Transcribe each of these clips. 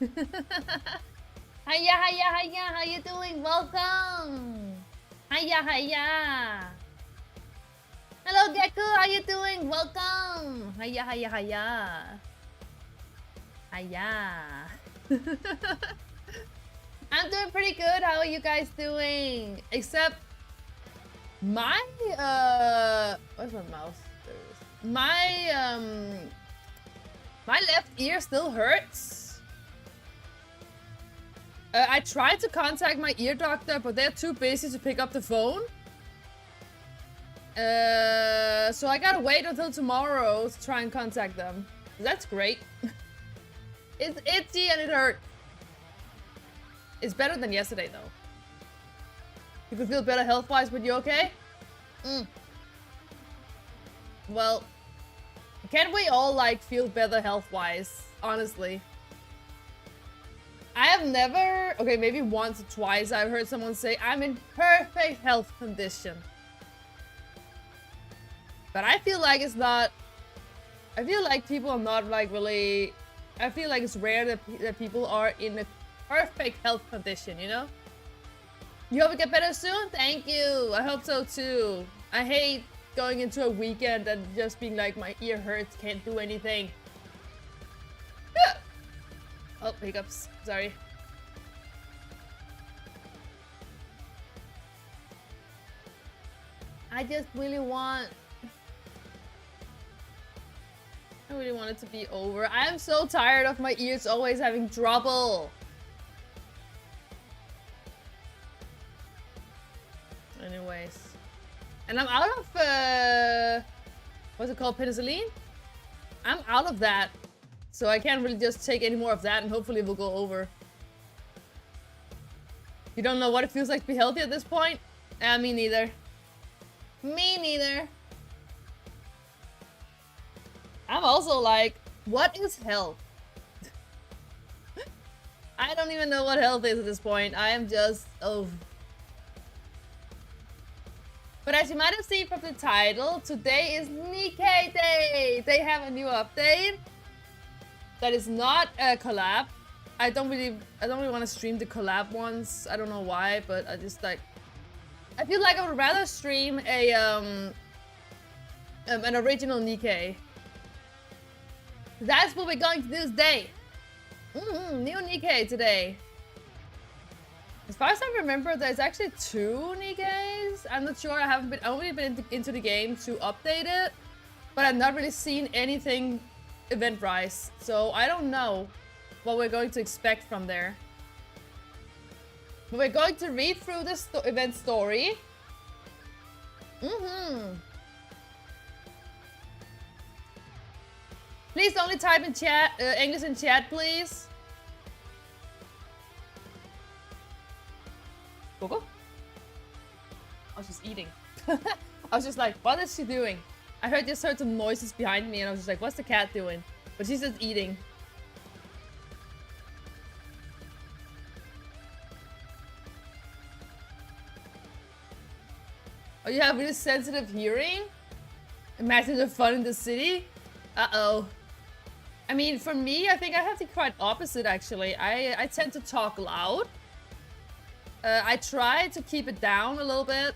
Hiya, hiya, hiya. How you doing? Welcome. Hiya, hiya. Hello, Gecko. How you doing? Welcome. Hiya, hiya, hiya. Hiya. I'm doing pretty good. How are you guys doing? Except my where's my mouse? There it is. My left ear still hurts. I tried to contact my ear doctor, but they're too busy to pick up the phone. So I gotta wait until tomorrow to try and contact them. That's great. It's itchy and it hurt. It's better than yesterday though. You could feel better health-wise, but you okay? Well, can't we all like feel better health-wise? Honestly. I have never, okay, maybe once or twice I've heard someone say I'm in perfect health condition. But I feel like it's not, I feel like people are not like really, I feel like it's rare that people are in a perfect health condition, you know? You hope you get better soon? Thank you. I hope so too. I hate going into a weekend and just being like, my ear hurts, can't do anything. Oh, hiccups. Sorry. I just really want... I really want it to be over. I am so tired of my ears always having trouble. Anyways. And I'm out of, what's it called? Penicillin? I'm out of that. So I can't really just take any more of that and hopefully it will go over. You don't know what it feels like to be healthy at this point? Me neither. Me neither. I'm also like, what is health? I don't even know what health is at this point. I am just, oh. But as you might have seen from the title, today is NIKKE Day! They have a new update. That is not a collab. I don't really want to stream the collab ones. I don't know why, but I just like, I feel like I would rather stream a an original NIKKE. That's what we're going to do today. New NIKKE today. As far as I remember, there's actually 2 NIKKEs. I'm not sure. I've only been into the game to update it, but I've not really seen anything event-wise, so I don't know what we're going to expect from there. But we're going to read through this event story. Please only type in chat, English in chat, please. Coco? I was just eating. I was just like, what is she doing? I just heard some noises behind me and I was just like, what's the cat doing? But she's just eating. Oh, you have really sensitive hearing? Imagine the fun in the city? Uh-oh. I mean, for me, I think I have the quite opposite, actually. I tend to talk loud. I try to keep it down a little bit.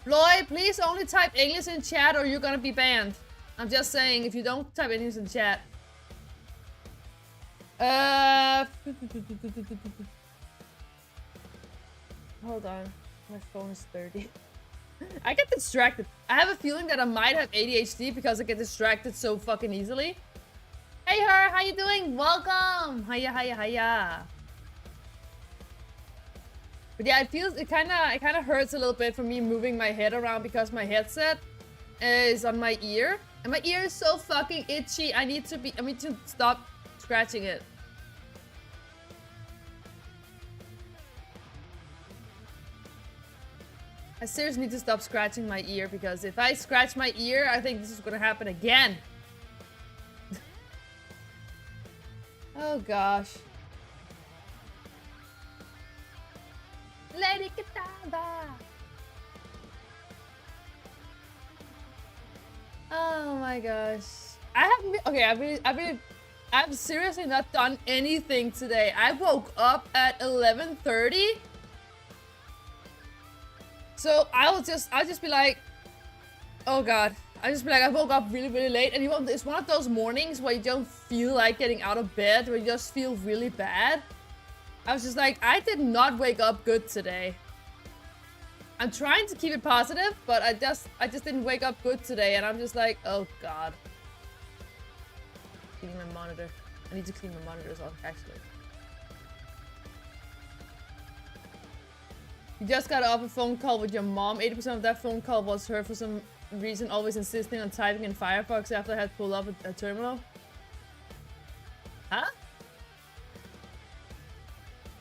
Lloyd, please only type English in chat or you're gonna be banned. I'm just saying, if you don't type English in chat. Hold on. My phone is 30. I get distracted. I have a feeling that I might have ADHD because I get distracted so fucking easily. Hey her, how you doing? Welcome! Hiya, hiya, hiya. But yeah, it kinda hurts a little bit for me moving my head around because my headset is on my ear. And my ear is so fucking itchy. I need to stop scratching it. I seriously need to stop scratching my ear because if I scratch my ear, I think this is gonna happen again. Oh gosh. Lady Kataba. Oh my gosh. I've seriously not done anything today. I woke up at 11:30. So I'll just be like, oh god. I just be like, I woke up really, really late. And it's one of those mornings where you don't feel like getting out of bed, where you just feel really bad. I was just like, I did not wake up good today. I'm trying to keep it positive, but I just didn't wake up good today. And I'm just like, oh god. Cleaning my monitor. I need to clean my monitors off, actually. You just got off a phone call with your mom. 80% of that phone call was her for some reason always insisting on typing in Firefox after I had pulled up a terminal. Huh?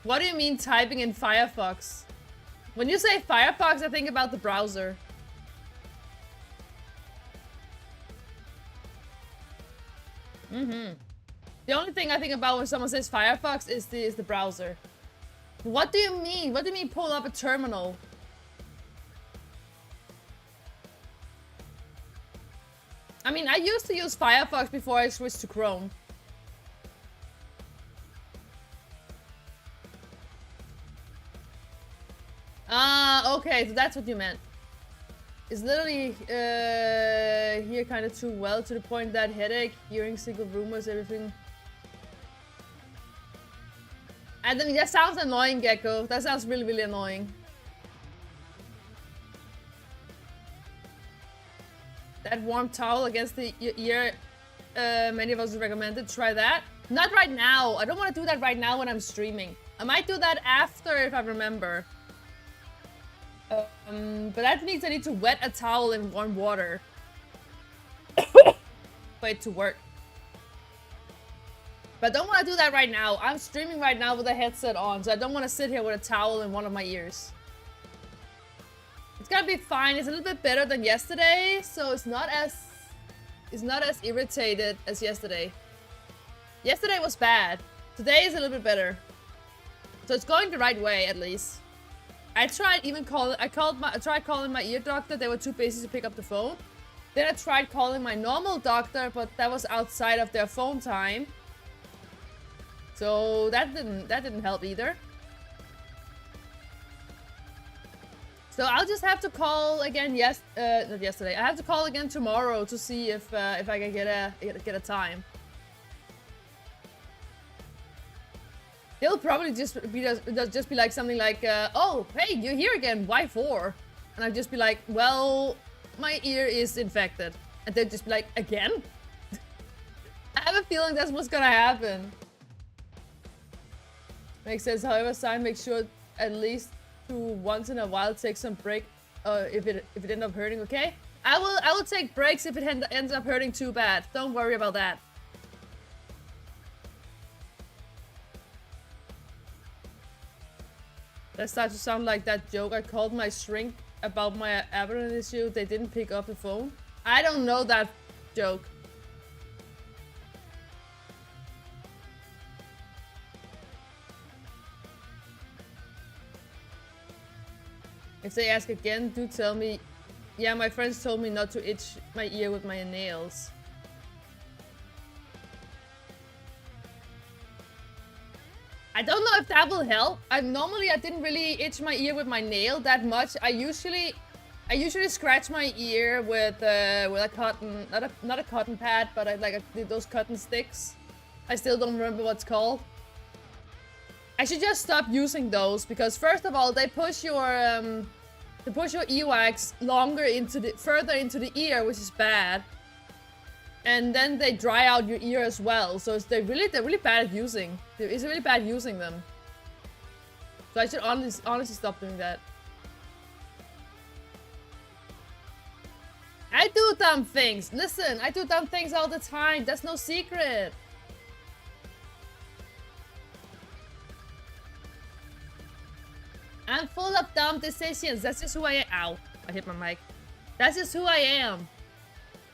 What do you mean typing in Firefox? When you say Firefox, I think about the browser. The only thing I think about when someone says Firefox is the browser. What do you mean? What do you mean pull up a terminal? I mean, I used to use Firefox before I switched to Chrome. Ah, okay, so that's what you meant. It's literally here kind of too well, to the point that headache, hearing single rumors, everything. And then that sounds annoying, Gecko. That sounds really, really annoying. That warm towel against the ear, many of us recommended. Try that. Not right now. I don't want to do that right now when I'm streaming. I might do that after if I remember. But that means I need to wet a towel in warm water for it to work. But I don't want to do that right now. I'm streaming right now with a headset on, so I don't want to sit here with a towel in one of my ears. It's gonna be fine. It's a little bit better than yesterday, so it's not as irritated as yesterday. Yesterday was bad. Today is a little bit better. So it's going the right way, at least. I tried calling my ear doctor. They were too busy to pick up the phone. Then I tried calling my normal doctor, but that was outside of their phone time. So that didn't help either. So I'll just have to call again. Not yesterday. I have to call again tomorrow to see if I can get a time. They'll probably just be like something like, "Oh, hey, you're here again. Why for?" And I'll just be like, "Well, my ear is infected," and they'll just be like, "Again?" I have a feeling that's what's gonna happen. Makes sense. However, Sign, make sure at least to once in a while take some break. If it ends up hurting, okay? I will take breaks if it ends up hurting too bad. Don't worry about that. That starts to sound like that joke I called my shrink about my abdomen issue. They didn't pick up the phone. I don't know that joke. If they ask again, do tell me. Yeah, my friends told me not to itch my ear with my nails. I don't know if that will help. Normally I didn't really itch my ear with my nail that much. I usually scratch my ear with a cotton, not a cotton pad, but those cotton sticks. I still don't remember what's called. I should just stop using those because first of all they push your earwax further into the ear, which is bad. And then they dry out your ear as well, so they're really bad at using. It's really bad using them. So I should honestly stop doing that. I do dumb things. Listen, I do dumb things all the time. That's no secret. I'm full of dumb decisions. That's just who I am. Ow, I hit my mic. That's just who I am.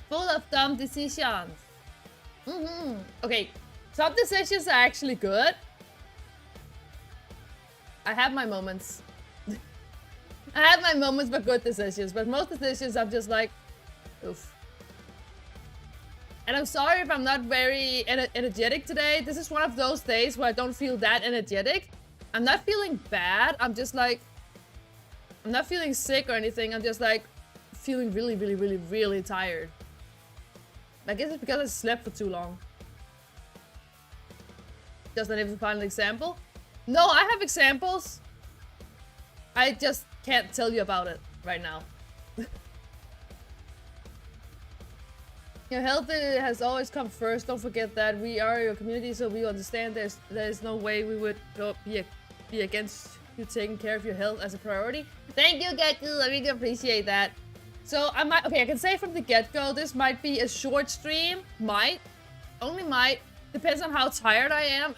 Full of dumb decisions. Okay, some decisions are actually good. I have my moments. I have my moments for good decisions, but most decisions I'm just like, oof. And I'm sorry if I'm not very energetic today. This is one of those days where I don't feel that energetic. I'm not feeling bad. I'm just like... I'm not feeling sick or anything. I'm just like... feeling really, really, really, really tired. I guess it's because I slept for too long. Does not even find an example? No, I have examples. I just can't tell you about it right now. Your health has always come first. Don't forget that. We are your community, so we understand there's no way we would be against you taking care of your health as a priority. Thank you, Gekku. I really appreciate that. So I can say from the get-go, this might be a short stream. Only might. Depends on how tired I am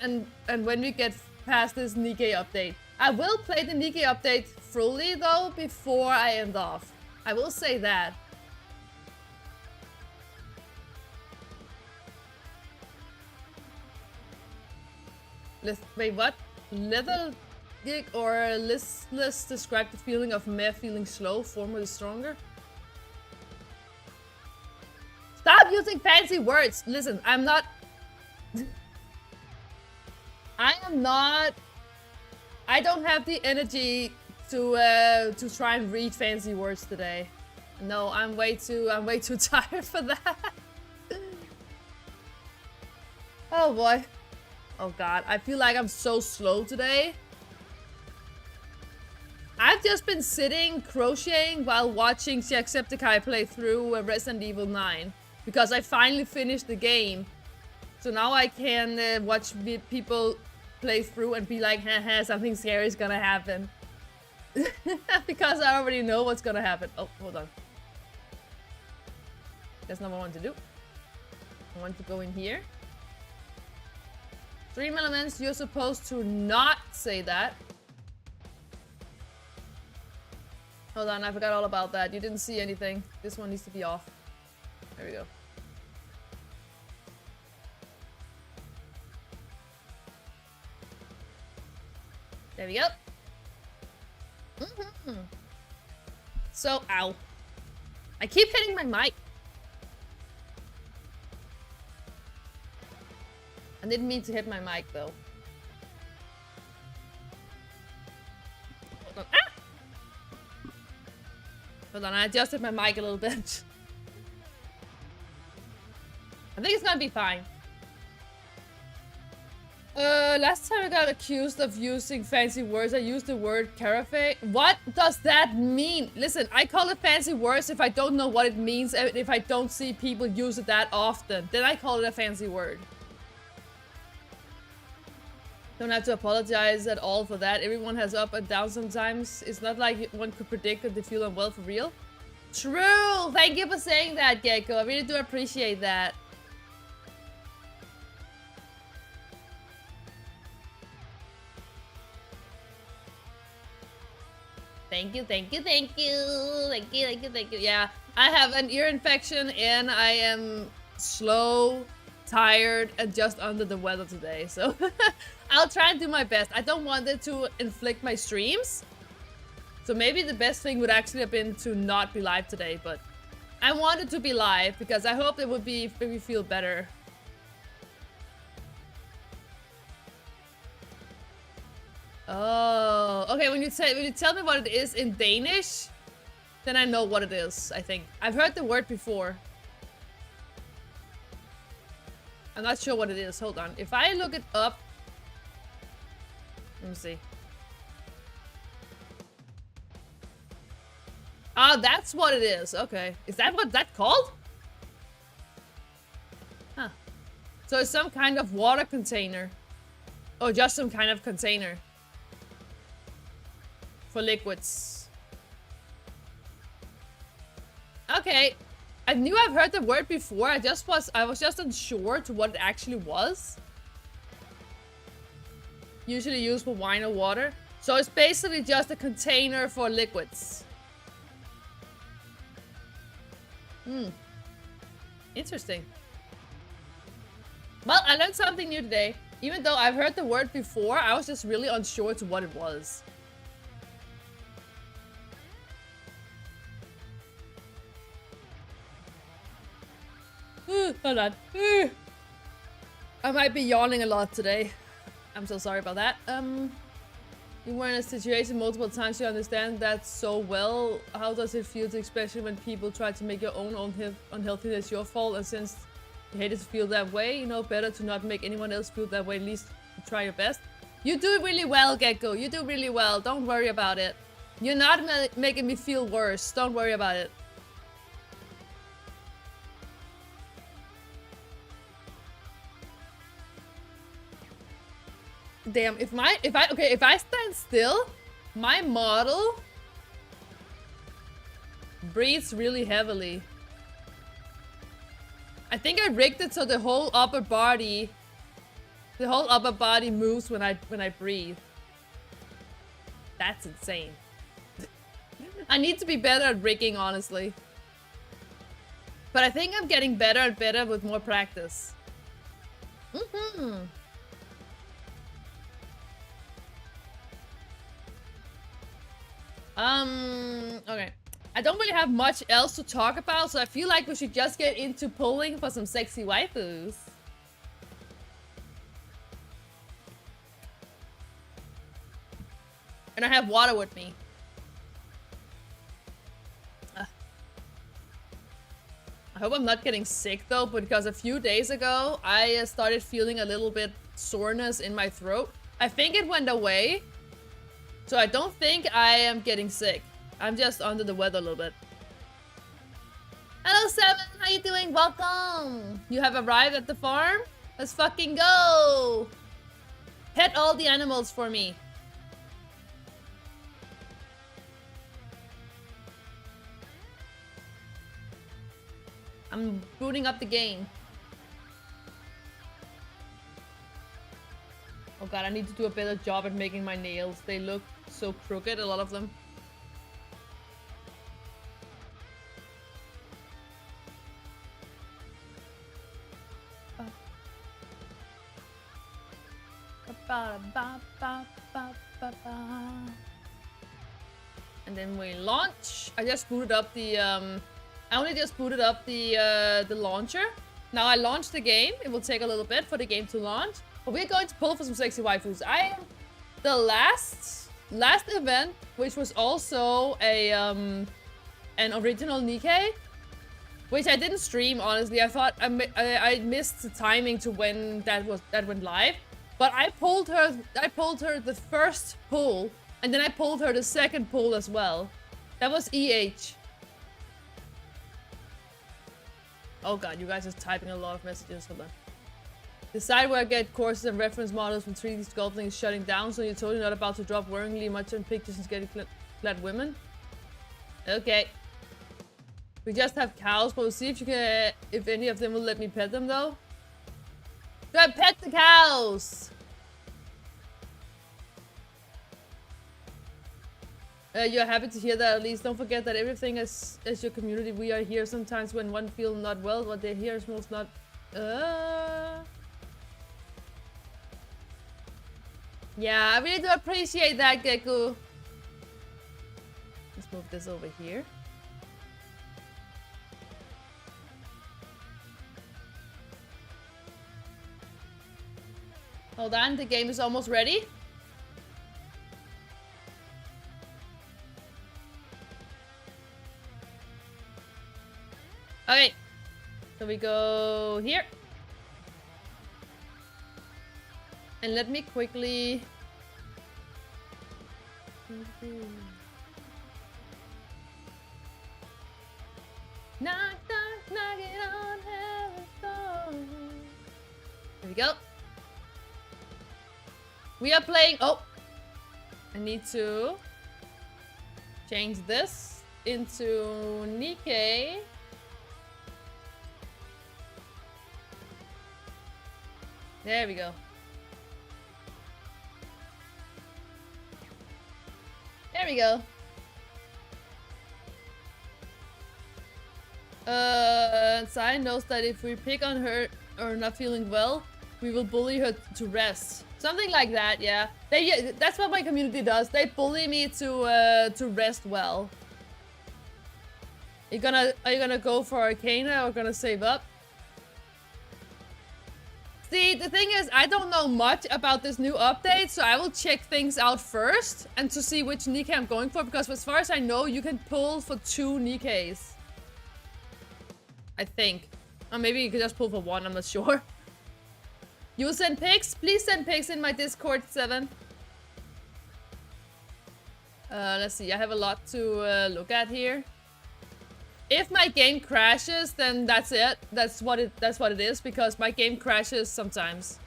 and when we get past this NIKKE update. I will play the NIKKE update fully though before I end off. I will say that. Wait, what? Lethargic or listless describe the feeling of meh feeling slow, formerly stronger. Stop using fancy words! Listen, I'm not... I don't have the energy to try and read fancy words today. No, I'm way too tired for that. Oh boy. Oh god, I feel like I'm so slow today. I've just been sitting, crocheting while watching Jacksepticeye play through Resident Evil 9. Because I finally finished the game. So now I can watch people play through and be like, haha, something scary is gonna happen. Because I already know what's gonna happen. Oh, hold on. That's not what I want to do. I want to go in here. Stream elements, you're supposed to not say that. Hold on, I forgot all about that. You didn't see anything. This one needs to be off. There we go. There we go. So, ow. I keep hitting my mic. I didn't mean to hit my mic though. Hold on. Ah! Hold on, I adjusted my mic a little bit. I think it's gonna be fine. Last time I got accused of using fancy words, I used the word carafe. What does that mean? Listen, I call it fancy words if I don't know what it means, and if I don't see people use it that often. Then I call it a fancy word. Don't have to apologize at all for that. Everyone has up and down sometimes. It's not like one could predict that they feel unwell for real. True! Thank you for saying that, Gekko. I really do appreciate that. Thank you, thank you, thank you. Thank you, thank you, thank you. Yeah, I have an ear infection and I am slow, tired, and just under the weather today. So I'll try and do my best. I don't want it to inflict my streams. So maybe the best thing would actually have been to not be live today, but I wanted to be live because I hope it would make me feel better. Oh, okay. When you tell me what it is in Danish, then I know what it is. I think I've heard the word before. I'm not sure what it is. Hold on. If I look it up, let me see. Ah, that's what it is. Okay, is that what that's called? Huh. So it's some kind of water container, or just some kind of container for liquids. Okay, I knew I've heard the word before. I was just unsure to what it actually was. Usually used for wine or water. So it's basically just a container for liquids. Interesting. Well, I learned something new today. Even though I've heard the word before, I was just really unsure to what it was. Hold on. I might be yawning a lot today. I'm so sorry about that. You were in a situation multiple times, you understand that so well. How does it feel, especially when people try to make your own unhealthiness your fault? And since you hate it to feel that way, you know better to not make anyone else feel that way. At least try your best. You do really well, Gecko. You do really well. Don't worry about it. You're not making me feel worse. Don't worry about it. Damn, if I stand still, my model breathes really heavily. I think I rigged it so the whole upper body moves when I breathe. That's insane. I need to be better at rigging, honestly. But I think I'm getting better and better with more practice. Okay. I don't really have much else to talk about, so I feel like we should just get into pulling for some sexy waifus. And I have water with me. I hope I'm not getting sick though, because a few days ago, I started feeling a little bit soreness in my throat. I think it went away. So I don't think I am getting sick. I'm just under the weather a little bit. Hello, Seven. How you doing? Welcome. You have arrived at the farm? Let's fucking go. Pet all the animals for me. I'm booting up the game. Oh god, I need to do a better job at making my nails. They look so crooked, a lot of them. And then we launch. I just booted up the I only just booted up the launcher. Now I launched the game. It will take a little bit for the game to launch. But we're going to pull for some sexy waifus. I am the last event, which was also a an original NIKKE, which I didn't stream, honestly. I thought I missed the timing to when that went live. But I pulled her the first pull, and then I pulled her the second pull as well. That was EH. Oh god, you guys are typing a lot of messages. Hold on. The site where I get courses and reference models from 3D sculpting is shutting down, so you're totally not about to drop worryingly much on pictures and getting clad women? Okay. We just have cows, but we'll see if any of them will let me pet them though. Do I pet the cows? You're happy to hear that at least. Don't forget that everything is your community. We are here sometimes when one feels not well. What they hear is most not... Yeah, I really do appreciate that, Gecko. Let's move this over here. Hold on, the game is almost ready. Okay, so we go here. And let me quickly... Knock, knock, knock it on heaven's door. There we go. We are playing... Oh! I need to change this into NIKKE. There we go. There we go. Sai knows that if we pick on her or not feeling well, we will bully her to rest. Something like that, yeah. That's what my community does. They bully me to rest well. Are you gonna go for Arcana or gonna save up? See, the thing is, I don't know much about this new update, so I will check things out first and to see which NIKKE I'm going for, because as far as I know, you can pull for 2 NIKKEs. I think. Or maybe you could just pull for 1, I'm not sure. You'll send pics? Please send pics in my Discord, 7. Let's see, I have a lot to look at here. If my game crashes, then that's it. That's what it is, because my game crashes sometimes.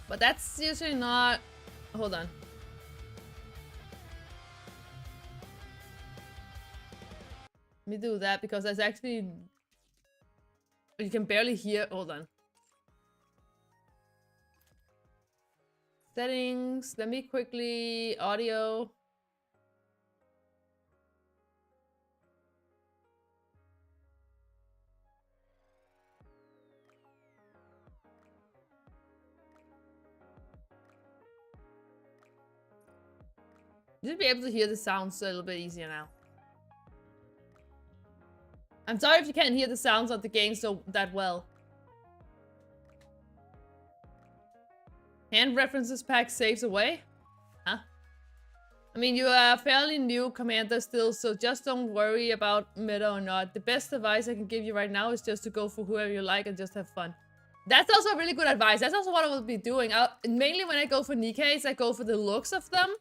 But that's usually not... Hold on. Let me do that, because that's actually... You can barely hear... Hold on. Settings. Let me quickly... Audio. You should be able to hear the sounds a little bit easier now. I'm sorry if you can't hear the sounds of the game that well. Hand references pack saves away? Huh? I mean, you are a fairly new commander still, so just don't worry about meta or not. The best advice I can give you right now is just to go for whoever you like and just have fun. That's also really good advice. That's also what I will be doing. Mainly when I go for NIKKEs, I go for the looks of them.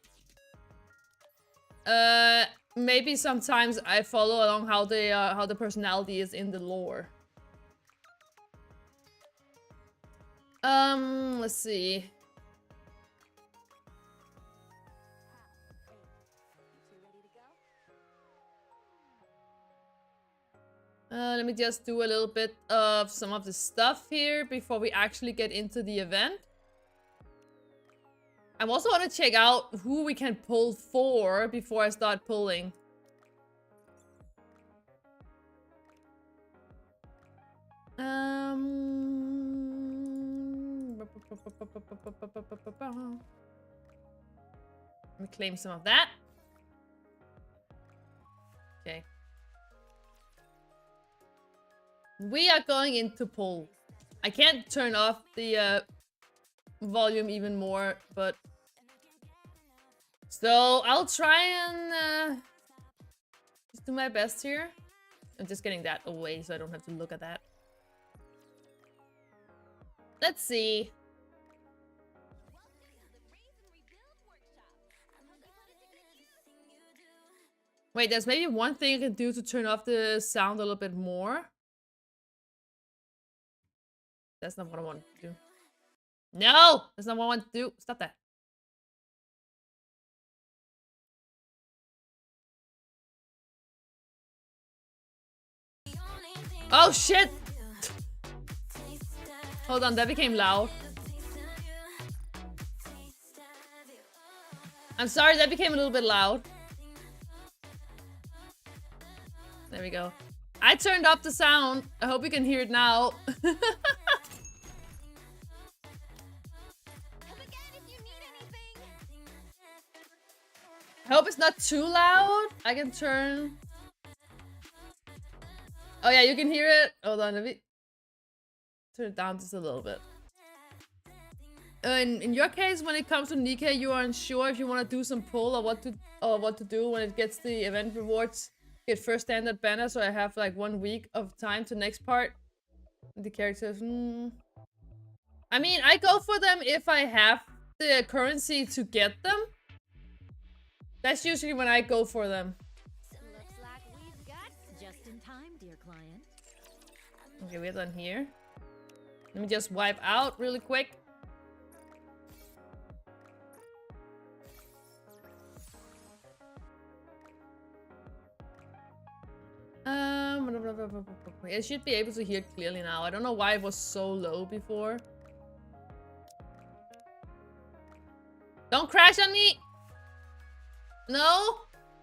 Maybe sometimes I follow along how they how the personality is in the lore. Let's see. Let me just do a little bit of some of the stuff here before we actually get into the event. I also want to check out who we can pull for before I start pulling. Let me claim some of that. Okay. We are going into pull. I can't turn off the volume even more, but so I'll try and just do my best here. I'm just getting that away so I don't have to look at that. Let's see. Wait, there's maybe one thing I can do to turn off the sound a little bit more. That's not what I want to do. No! That's not what I want to do. Stop that. Oh, shit! Hold on, that became loud. I'm sorry, that became a little bit loud. There we go. I turned up the sound. I hope you can hear it now. I hope it's not too loud. I can turn... Oh yeah, you can hear it. Hold on, let me turn it down just a little bit. In your case, when it comes to NIKKE, you are unsure if you want to do some pull or what to do when it gets the event rewards. Get first standard banner, so I have like 1 week of time to next part. The characters. I mean, I go for them if I have the currency to get them. That's usually when I go for them. Looks like we've got just in time, dear client. Okay, we're done here. Let me just wipe out really quick. I should be able to hear clearly now. I don't know why it was so low before. Don't crash on me! No?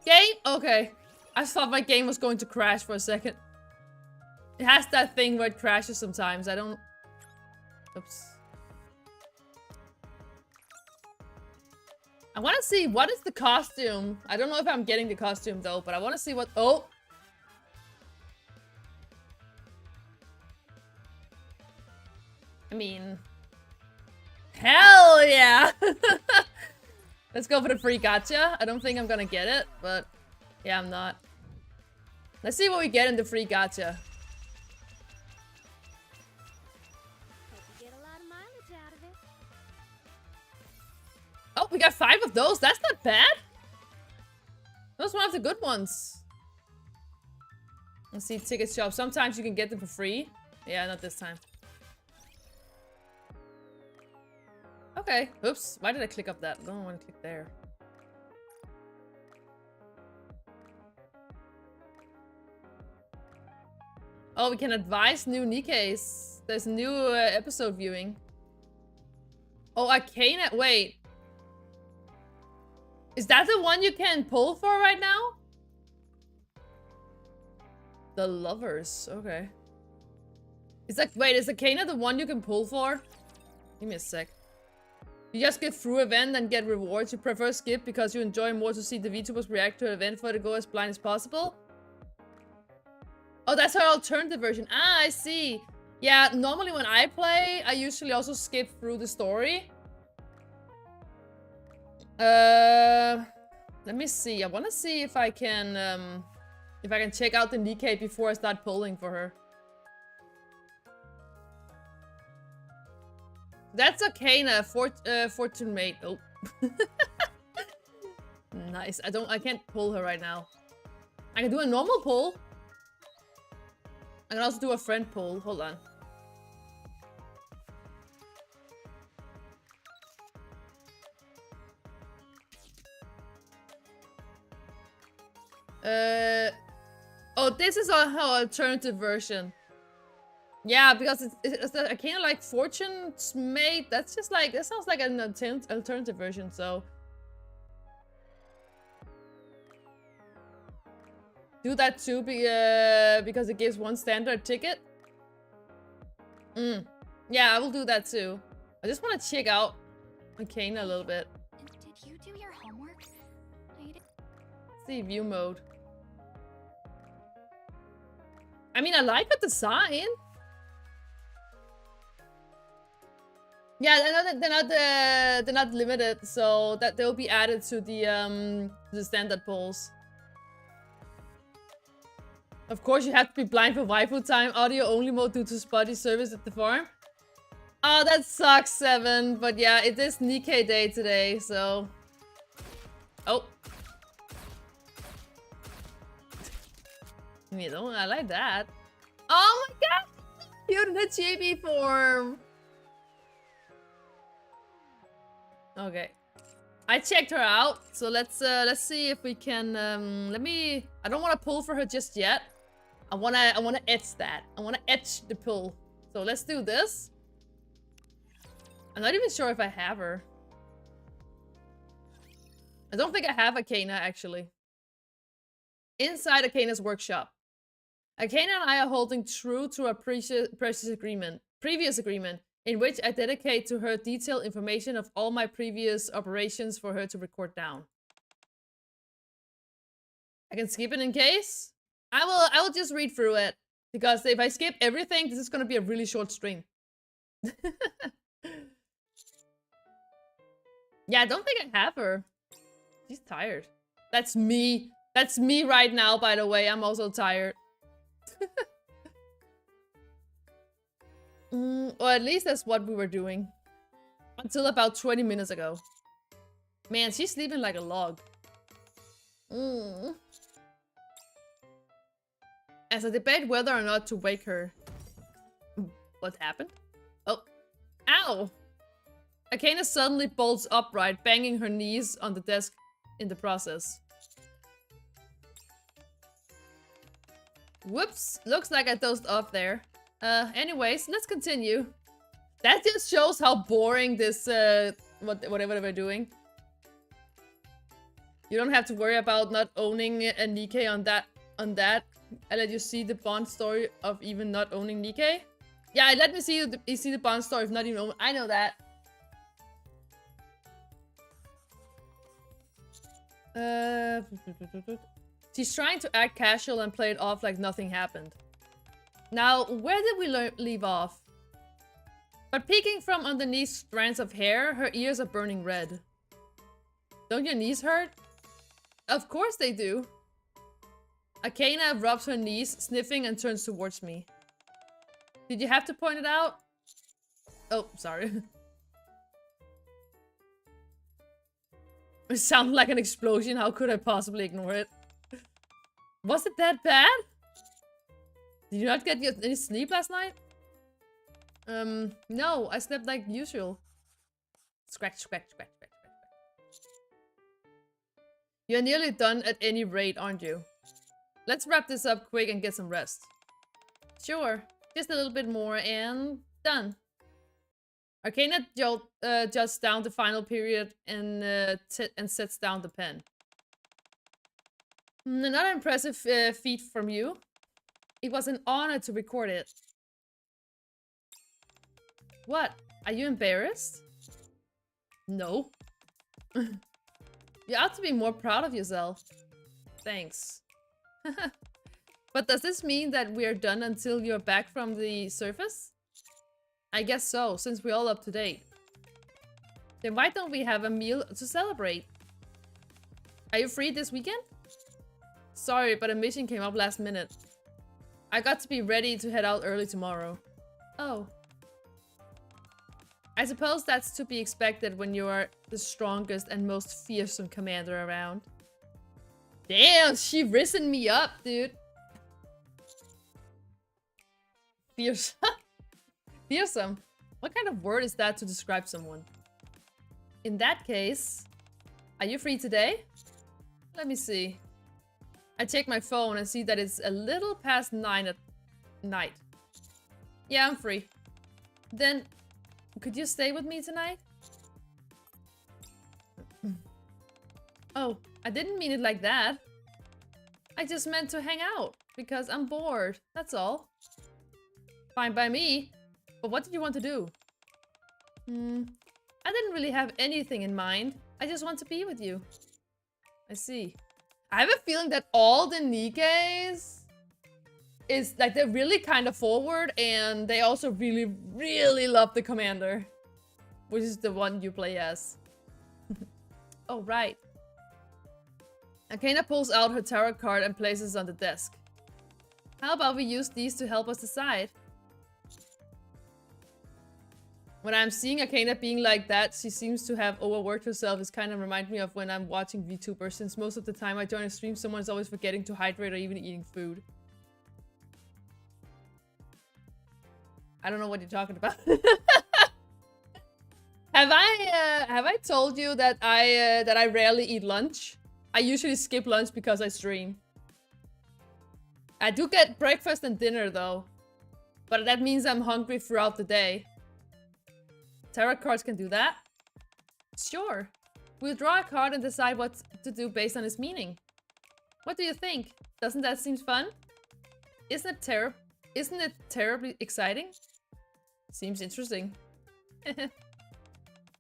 Game? Okay. I thought my game was going to crash for a second. It has that thing where it crashes sometimes. I don't... Oops. I want to see what is the costume. I don't know if I'm getting the costume though, but I want to see what... Oh! I mean... Hell yeah! Let's go for the free gacha. I don't think I'm gonna get it, but... Yeah, I'm not. Let's see what we get in the free gacha. Hope you get a lot of mileage out of it. Oh, we got 5 of those. That's not bad. That was one of the good ones. Let's see, ticket shop. Sometimes you can get them for free. Yeah, not this time. Okay. Oops. Why did I click up that? I don't want to click there. Oh, we can advise new Nikkes. There's a new episode viewing. Oh, Arcana. Wait. Is that the one you can pull for right now? The Lovers. Okay. Is that... Wait, is Arcana the one you can pull for? Give me a sec. You just get through event and get rewards. You prefer skip because you enjoy more to see the VTubers react to an event for it to go as blind as possible? Oh, that's her alternative version. Ah, I see. Yeah, normally when I play, I usually also skip through the story. Let me see. I want to see if I can check out the Nikkei before I start pulling for her. That's Arcana, Fortune Mate. Oh. Nice. I can't pull her right now. I can do a normal pull. I can also do a friend pull. Hold on. Oh, this is her alternative version. Yeah, because it's I kind of like Fortune's Mate. That's just like, that sounds like an alternative version, so. Do that too, because it gives one standard ticket. Yeah, I will do that too. I just want to check out Arcana a little bit. Did you do your homework? Let's see, view mode. I mean, I like the design. Yeah, they're not limited, so that they'll be added to the standard polls. Of course, you have to be blind for waifu time. Audio only mode due to spotty service at the farm. Oh, that sucks, 7. But yeah, it is Nikkei day today, so. Oh. You know, I like that. Oh my god! Cute in the chibi form. Okay. I checked her out, so let's see if we can I don't want to pull for her just yet. I want to etch that. I want to etch the pull. So let's do this. I'm not even sure if I have her. I don't think I have Arcana actually. Inside Arcana's workshop. Arcana and I are holding true to our previous agreement, in which I dedicate to her detailed information of all my previous operations for her to record down. I can skip it in case. I will just read through it, because if I skip everything, this is gonna be a really short stream. Yeah, I don't think I have her. She's tired. That's me. That's me right now, by the way. I'm also tired. Or at least that's what we were doing. Until about 20 minutes ago. Man, she's sleeping like a log. As I debate whether or not to wake her. What happened? Oh. Ow! Arcana suddenly bolts upright, banging her knees on the desk in the process. Whoops. Looks like I dozed off there. Anyways, let's continue. That just shows how boring this, whatever we're doing. You don't have to worry about not owning a Nikkei on that. I let you see the Bond story of even not owning Nikkei. Yeah, let me see the Bond story of not even owning. I know that. She's trying to act casual and play it off like nothing happened. Now, where did we leave off? But peeking from underneath strands of hair, her ears are burning red. Don't your knees hurt? Of course they do. Akena rubs her knees, sniffing, and turns towards me. Did you have to point it out? Oh, sorry. It sounded like an explosion. How could I possibly ignore it? Was it that bad? Did you not get any sleep last night? No, I slept like usual. Scratch, scratch, scratch, scratch, scratch. You're nearly done at any rate, aren't you? Let's wrap this up quick and get some rest. Sure, just a little bit more and done. Arcana jots down the final period and sets down the pen. Another impressive feat from you. It was an honor to record it. What? Are you embarrassed? No. You ought to be more proud of yourself. Thanks. But does this mean that we are done until you're back from the surface? I guess so, since we're all up to date. Then why don't we have a meal to celebrate? Are you free this weekend? Sorry, but a mission came up last minute. I got to be ready to head out early tomorrow. Oh. I suppose that's to be expected when you are the strongest and most fearsome commander around. Damn, she risen me up, dude. Fearsome. Fearsome. What kind of word is that to describe someone? In that case, are you free today? Let me see. I check my phone and see that it's a little past 9 at night. Yeah, I'm free. Then, could you stay with me tonight? Oh, I didn't mean it like that. I just meant to hang out, because I'm bored, that's all. Fine by me, but what did you want to do? I didn't really have anything in mind. I just want to be with you. I see. I have a feeling that all the NIKKEs is like they're really kind of forward and they also really, really love the commander. Which is the one you play as. Oh, right. Akena pulls out her tarot card and places it on the desk. How about we use these to help us decide? When I'm seeing Akena being like that, she seems to have overworked herself. It kind of reminds me of when I'm watching VTubers, since most of the time I join a stream, someone's always forgetting to hydrate or even eating food. I don't know what you're talking about. Have I told you that I rarely eat lunch? I usually skip lunch because I stream. I do get breakfast and dinner though, but that means I'm hungry throughout the day. Tarot cards can do that? Sure. We'll draw a card and decide what to do based on its meaning. What do you think? Doesn't that seem fun? Isn't it terribly exciting? Seems interesting.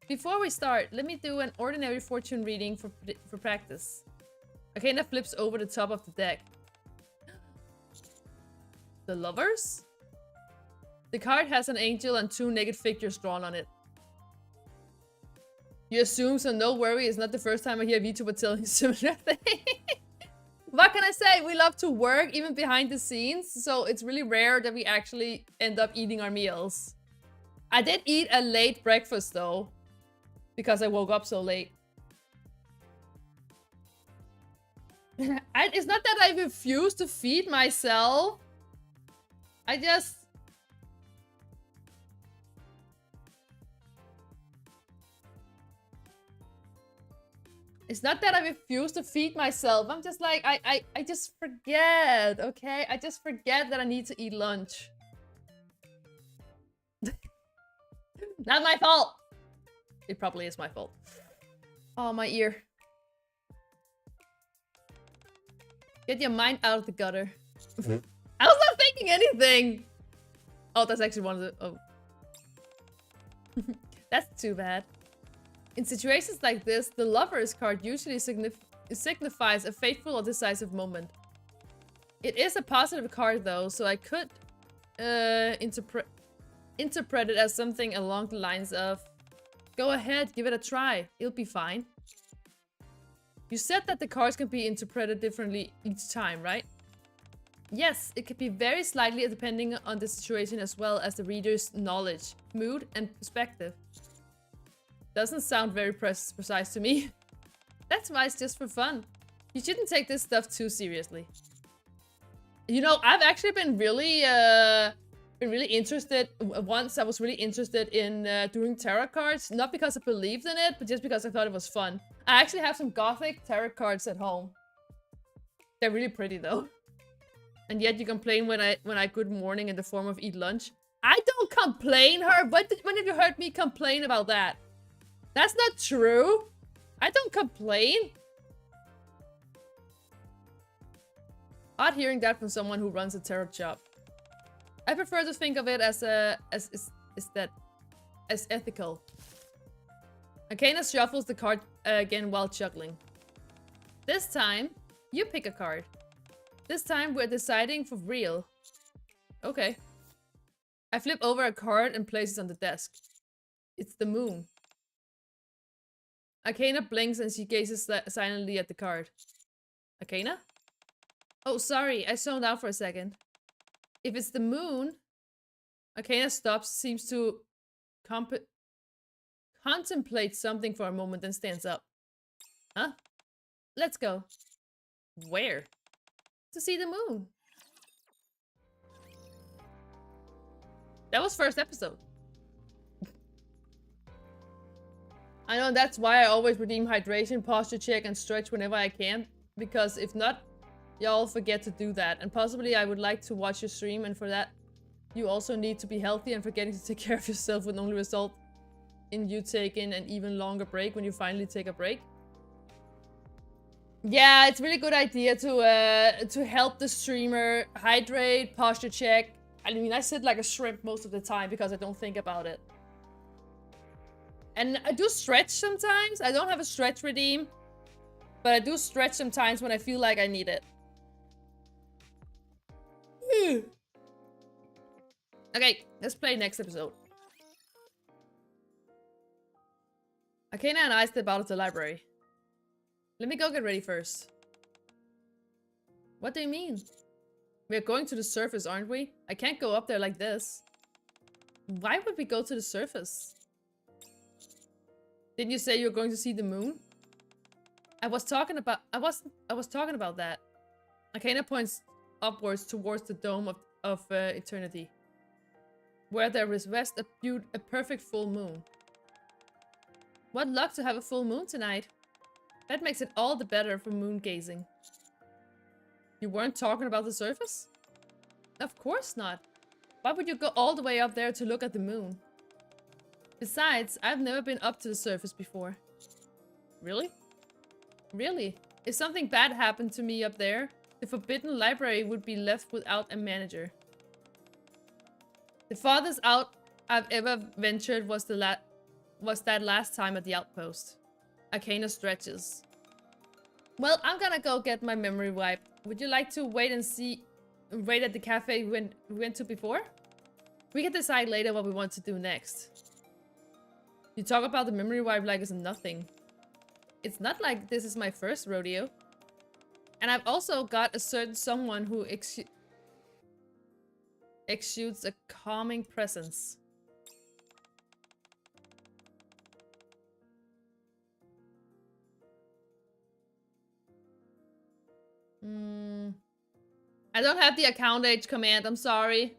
Before we start, let me do an ordinary fortune reading for practice. Akena flips over the top of the deck. The Lovers? The card has an angel and 2 naked figures drawn on it. You assume, so no worry, it's not the first time I hear VTuber telling similar thing. What can I say? We love to work, even behind the scenes, so it's really rare that we actually end up eating our meals. I did eat a late breakfast though, because I woke up so late. It's not that I refuse to feed myself. I just... It's not that I refuse to feed myself. I'm just like, I just forget, okay? I just forget that I need to eat lunch. Not my fault. It probably is my fault. Oh, my ear. Get your mind out of the gutter. I was not thinking anything. Oh, that's actually one of the... Oh. That's too bad. In situations like this, the Lovers card usually signifies a fateful or decisive moment. It is a positive card though, so I could interpret interpret it as something along the lines of, go ahead, give it a try. It'll be fine. You said that the cards can be interpreted differently each time, right? Yes, it could be very slightly depending on the situation as well as the reader's knowledge, mood, and perspective. Doesn't sound very precise to me. That's why it's just for fun. You shouldn't take this stuff too seriously. You know, I've actually been really interested. Once I was really interested in doing tarot cards, not because I believed in it, but just because I thought it was fun. I actually have some gothic tarot cards at home. They're really pretty though. And yet you complain when I good morning in the form of eat lunch. I don't complain, Herb. When have you heard me complain about that? That's not true. I don't complain. Odd hearing that from someone who runs a tarot shop. I prefer to think of it as ethical. Akana shuffles the card again while chuckling. This time, you pick a card. This time we're deciding for real. Okay. I flip over a card and place it on the desk. It's the moon. Akana blinks and she gazes silently at the card. Akana? Oh, sorry, I zoned out for a second. If it's the moon... Akana stops, seems to contemplate something for a moment, then stands up. Huh? Let's go. Where? To see the moon. That was first episode. I know that's why I always redeem hydration, posture check, and stretch whenever I can. Because if not, y'all forget to do that. And possibly I would like to watch your stream, and for that, you also need to be healthy, and forgetting to take care of yourself would only result in you taking an even longer break when you finally take a break. Yeah, it's a really good idea to help the streamer hydrate, posture check. I mean, I sit like a shrimp most of the time because I don't think about it. And I do stretch sometimes. I don't have a stretch redeem, but I do stretch sometimes when I feel like I need it. Okay, let's play next episode. Akana and I step out of the library. Let me go get ready first. What do you mean? We're going to the surface, aren't we? I can't go up there like this. Why would we go to the surface? Didn't you say you were going to see the moon? I was talking about that. Akana points upwards towards the dome of eternity, where there is rest a perfect full moon. What luck to have a full moon tonight. That makes it all the better for moon gazing. You weren't talking about the surface? Of course not. Why would you go all the way up there to look at the moon? Besides, I've never been up to the surface before. Really? Really? If something bad happened to me up there, the Forbidden Library would be left without a manager. The farthest out I've ever ventured was that last time at the outpost. Akana stretches. Well, I'm gonna go get my memory wipe. Would you like to wait at the cafe we went to before? We can decide later what we want to do next. You talk about the memory wipe like it's nothing. It's not like this is my first rodeo. And I've also got a certain someone who exudes a calming presence. I don't have the account age command, I'm sorry.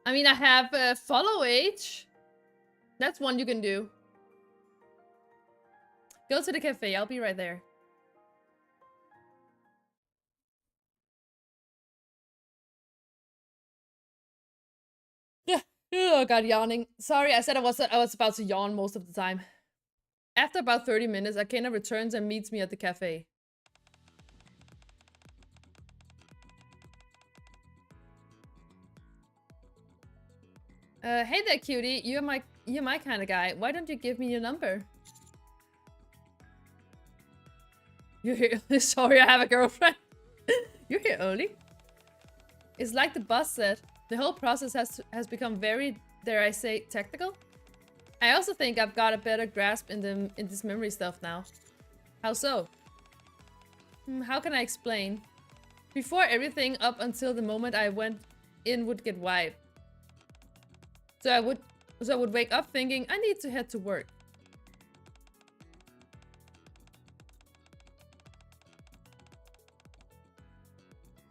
I mean, I have follow age. That's one you can do. Go to the cafe, I'll be right there. Oh god, yawning. Sorry, I said I was about to yawn most of the time. After about 30 minutes, Akana returns and meets me at the cafe. Hey there, cutie. You're my kind of guy. Why don't you give me your number? You're here. Sorry, I have a girlfriend. You're here early. It's like the boss said. The whole process has become very, dare I say, technical. I also think I've got a better grasp in this memory stuff now. How so? How can I explain? Before, everything up until the moment I went in would get wiped. So I would wake up thinking I need to head to work.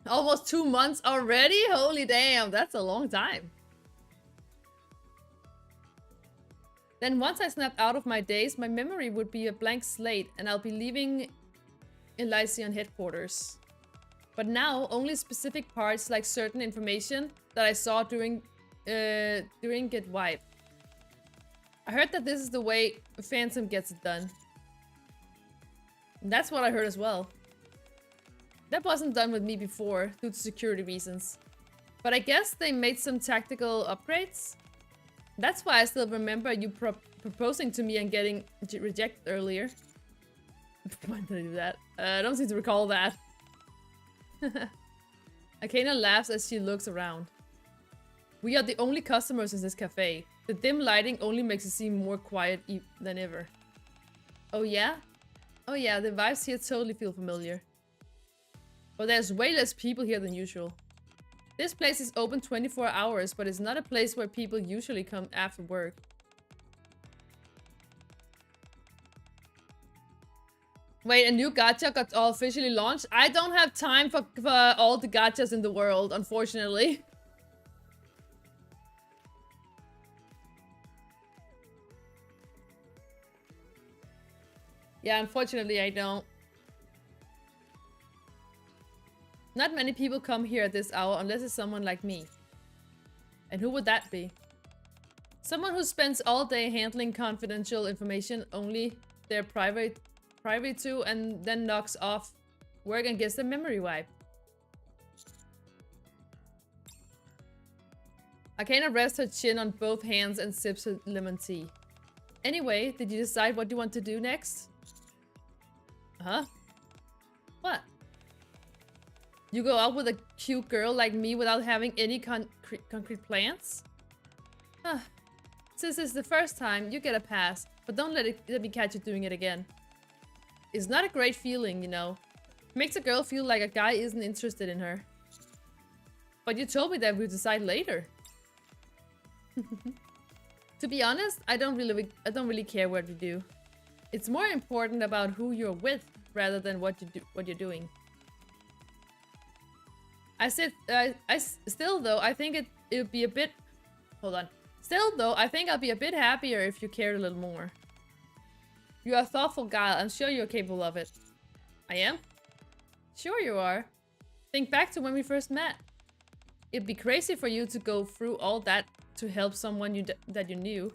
Almost 2 months already? Holy damn, that's a long time. Then once I snapped out of my daze, my memory would be a blank slate and I'll be leaving Elysian headquarters. But now, only specific parts like certain information that I saw during get wiped. I heard that this is the way Phantom gets it done. That's what I heard as well. That wasn't done with me before, due to security reasons. But I guess they made some tactical upgrades. That's why I still remember you proposing to me and getting rejected earlier. Why did I do that? I don't seem to recall that. Akena laughs as she looks around. We are the only customers in this cafe. The dim lighting only makes it seem more quiet than ever. Oh yeah? Oh yeah, the vibes here totally feel familiar. But there's way less people here than usual. This place is open 24 hours, but it's not a place where people usually come after work. Wait, a new gacha got officially launched? I don't have time for all the gachas in the world, unfortunately. Yeah, unfortunately I don't. Not many people come here at this hour unless it's someone like me. And who would that be? Someone who spends all day handling confidential information only they're private to and then knocks off work and gets the memory wipe. Akena rests her chin on both hands and sips her lemon tea. Anyway, did you decide what you want to do next? Huh? What? You go out with a cute girl like me without having any concrete plans? Since it's the first time, you get a pass, but don't let me catch you doing it again. It's not a great feeling, you know. Makes a girl feel like a guy isn't interested in her. But you told me that we'd decide later. To be honest, I don't really care what you do. It's more important about who you're with rather than what you're doing. Still though, I think it would be a bit... Hold on. Still though, I think I'll be a bit happier if you cared a little more. You are a thoughtful guy. I'm sure you're capable of it. I am? Sure you are. Think back to when we first met. It'd be crazy for you to go through all that to help someone that you knew.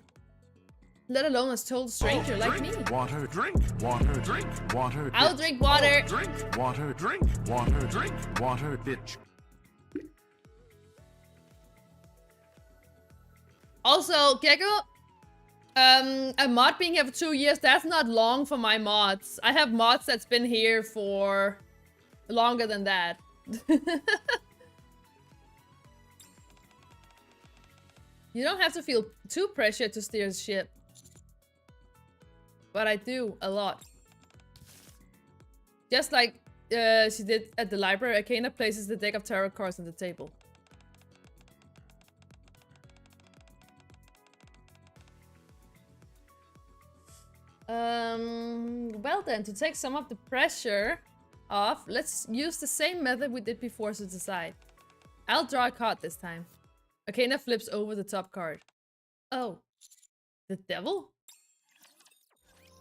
Let alone a total stranger like me. Water, drink, water, drink, water. I'll drink water. Drink, water, drink, water, drink, water, bitch. Also, Gecko, a mod being here for 2 years, that's not long for my mods. I have mods that's been here for longer than that. You don't have to feel too pressured to steer ship. But I do, a lot. Just like she did at the library, Akena places the deck of tarot cards on the table. Well then, to take some of the pressure off, let's use the same method we did before to decide. I'll draw a card this time. Akena flips over the top card. Oh. The devil?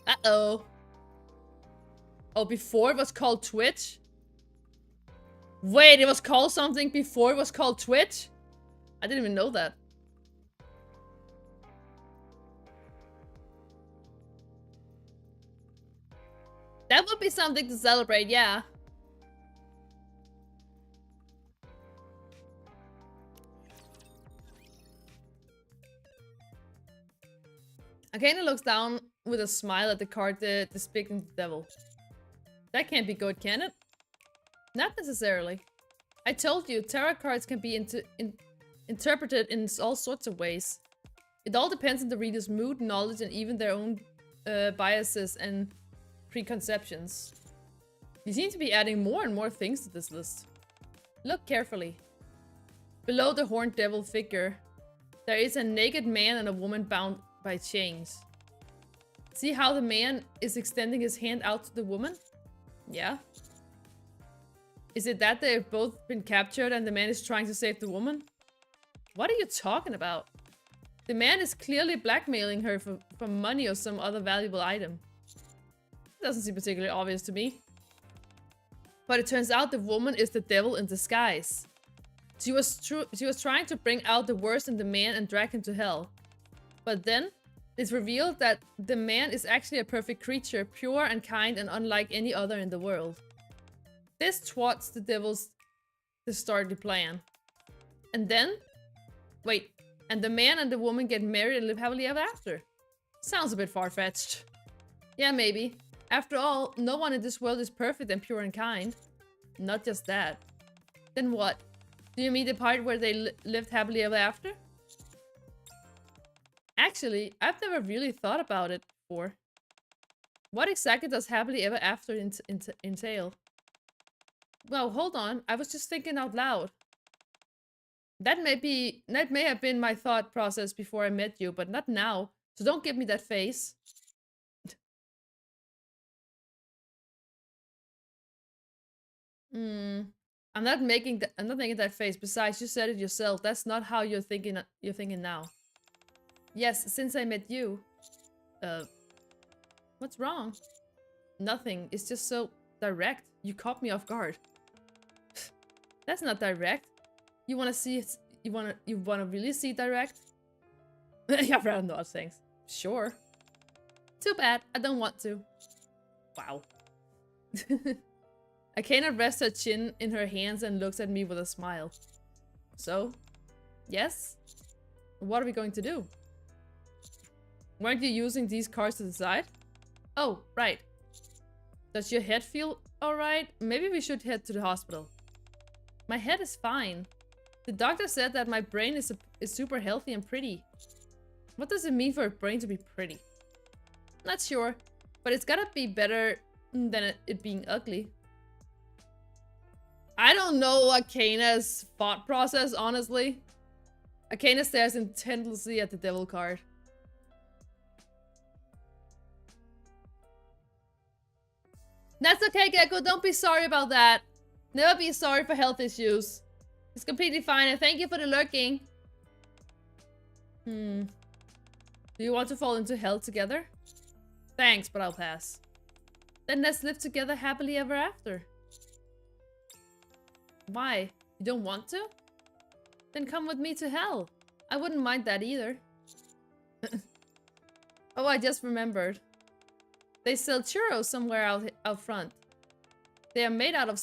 Uh-oh. Oh, before it was called Twitch? Wait, it was called something before it was called Twitch? I didn't even know that. That would be something to celebrate, yeah. Akena looks down with a smile at the card depicting the devil. That can't be good, can it? Not necessarily. I told you, tarot cards can be interpreted in all sorts of ways. It all depends on the reader's mood, knowledge, and even their own biases and preconceptions. You seem to be adding more and more things to this list. Look carefully. Below the horned devil figure, there is a naked man and a woman bound by chains. See how the man is extending his hand out to the woman? Yeah. Is it that they've both been captured and the man is trying to save the woman? What are you talking about? The man is clearly blackmailing her for money or some other valuable item. It doesn't seem particularly obvious to me. But it turns out the woman is the devil in disguise. She was trying to bring out the worst in the man and drag him to hell. But then, it's revealed that the man is actually a perfect creature, pure and kind and unlike any other in the world. This thwarts the devil's distorted plan. And then... Wait, and the man and the woman get married and live happily ever after. Sounds a bit far-fetched. Yeah, maybe. After all, no one in this world is perfect and pure and kind. Not just that. Then what? Do you mean the part where they lived happily ever after? Actually, I've never really thought about it before. What exactly does happily ever after entail? Well, hold on. I was just thinking out loud. That may have been my thought process before I met you, but not now. So don't give me that face. I'm not making that face. Besides, you said it yourself. That's not how you're thinking now. Yes, since I met you. What's wrong? Nothing. It's just so direct. You caught me off guard. That's not direct. You wanna see it? You wanna really see direct? Yeah, random odd things. Sure. Too bad. I don't want to. Wow. Akena rests her chin in her hands and looks at me with a smile. So? Yes? What are we going to do? Weren't you using these cards to decide? Oh, right. Does your head feel alright? Maybe we should head to the hospital. My head is fine. The doctor said that my brain is super healthy and pretty. What does it mean for a brain to be pretty? Not sure, but it's gotta be better than it being ugly. I don't know Akena's thought process, honestly. Akena stares intently at the devil card. That's okay, Gecko. Don't be sorry about that. Never be sorry for health issues. It's completely fine, and thank you for the lurking. Do you want to fall into hell together? Thanks, but I'll pass. Then let's live together happily ever after. Why? You don't want to? Then come with me to hell. I wouldn't mind that either. Oh, I just remembered. They sell churros somewhere out front. They are made out of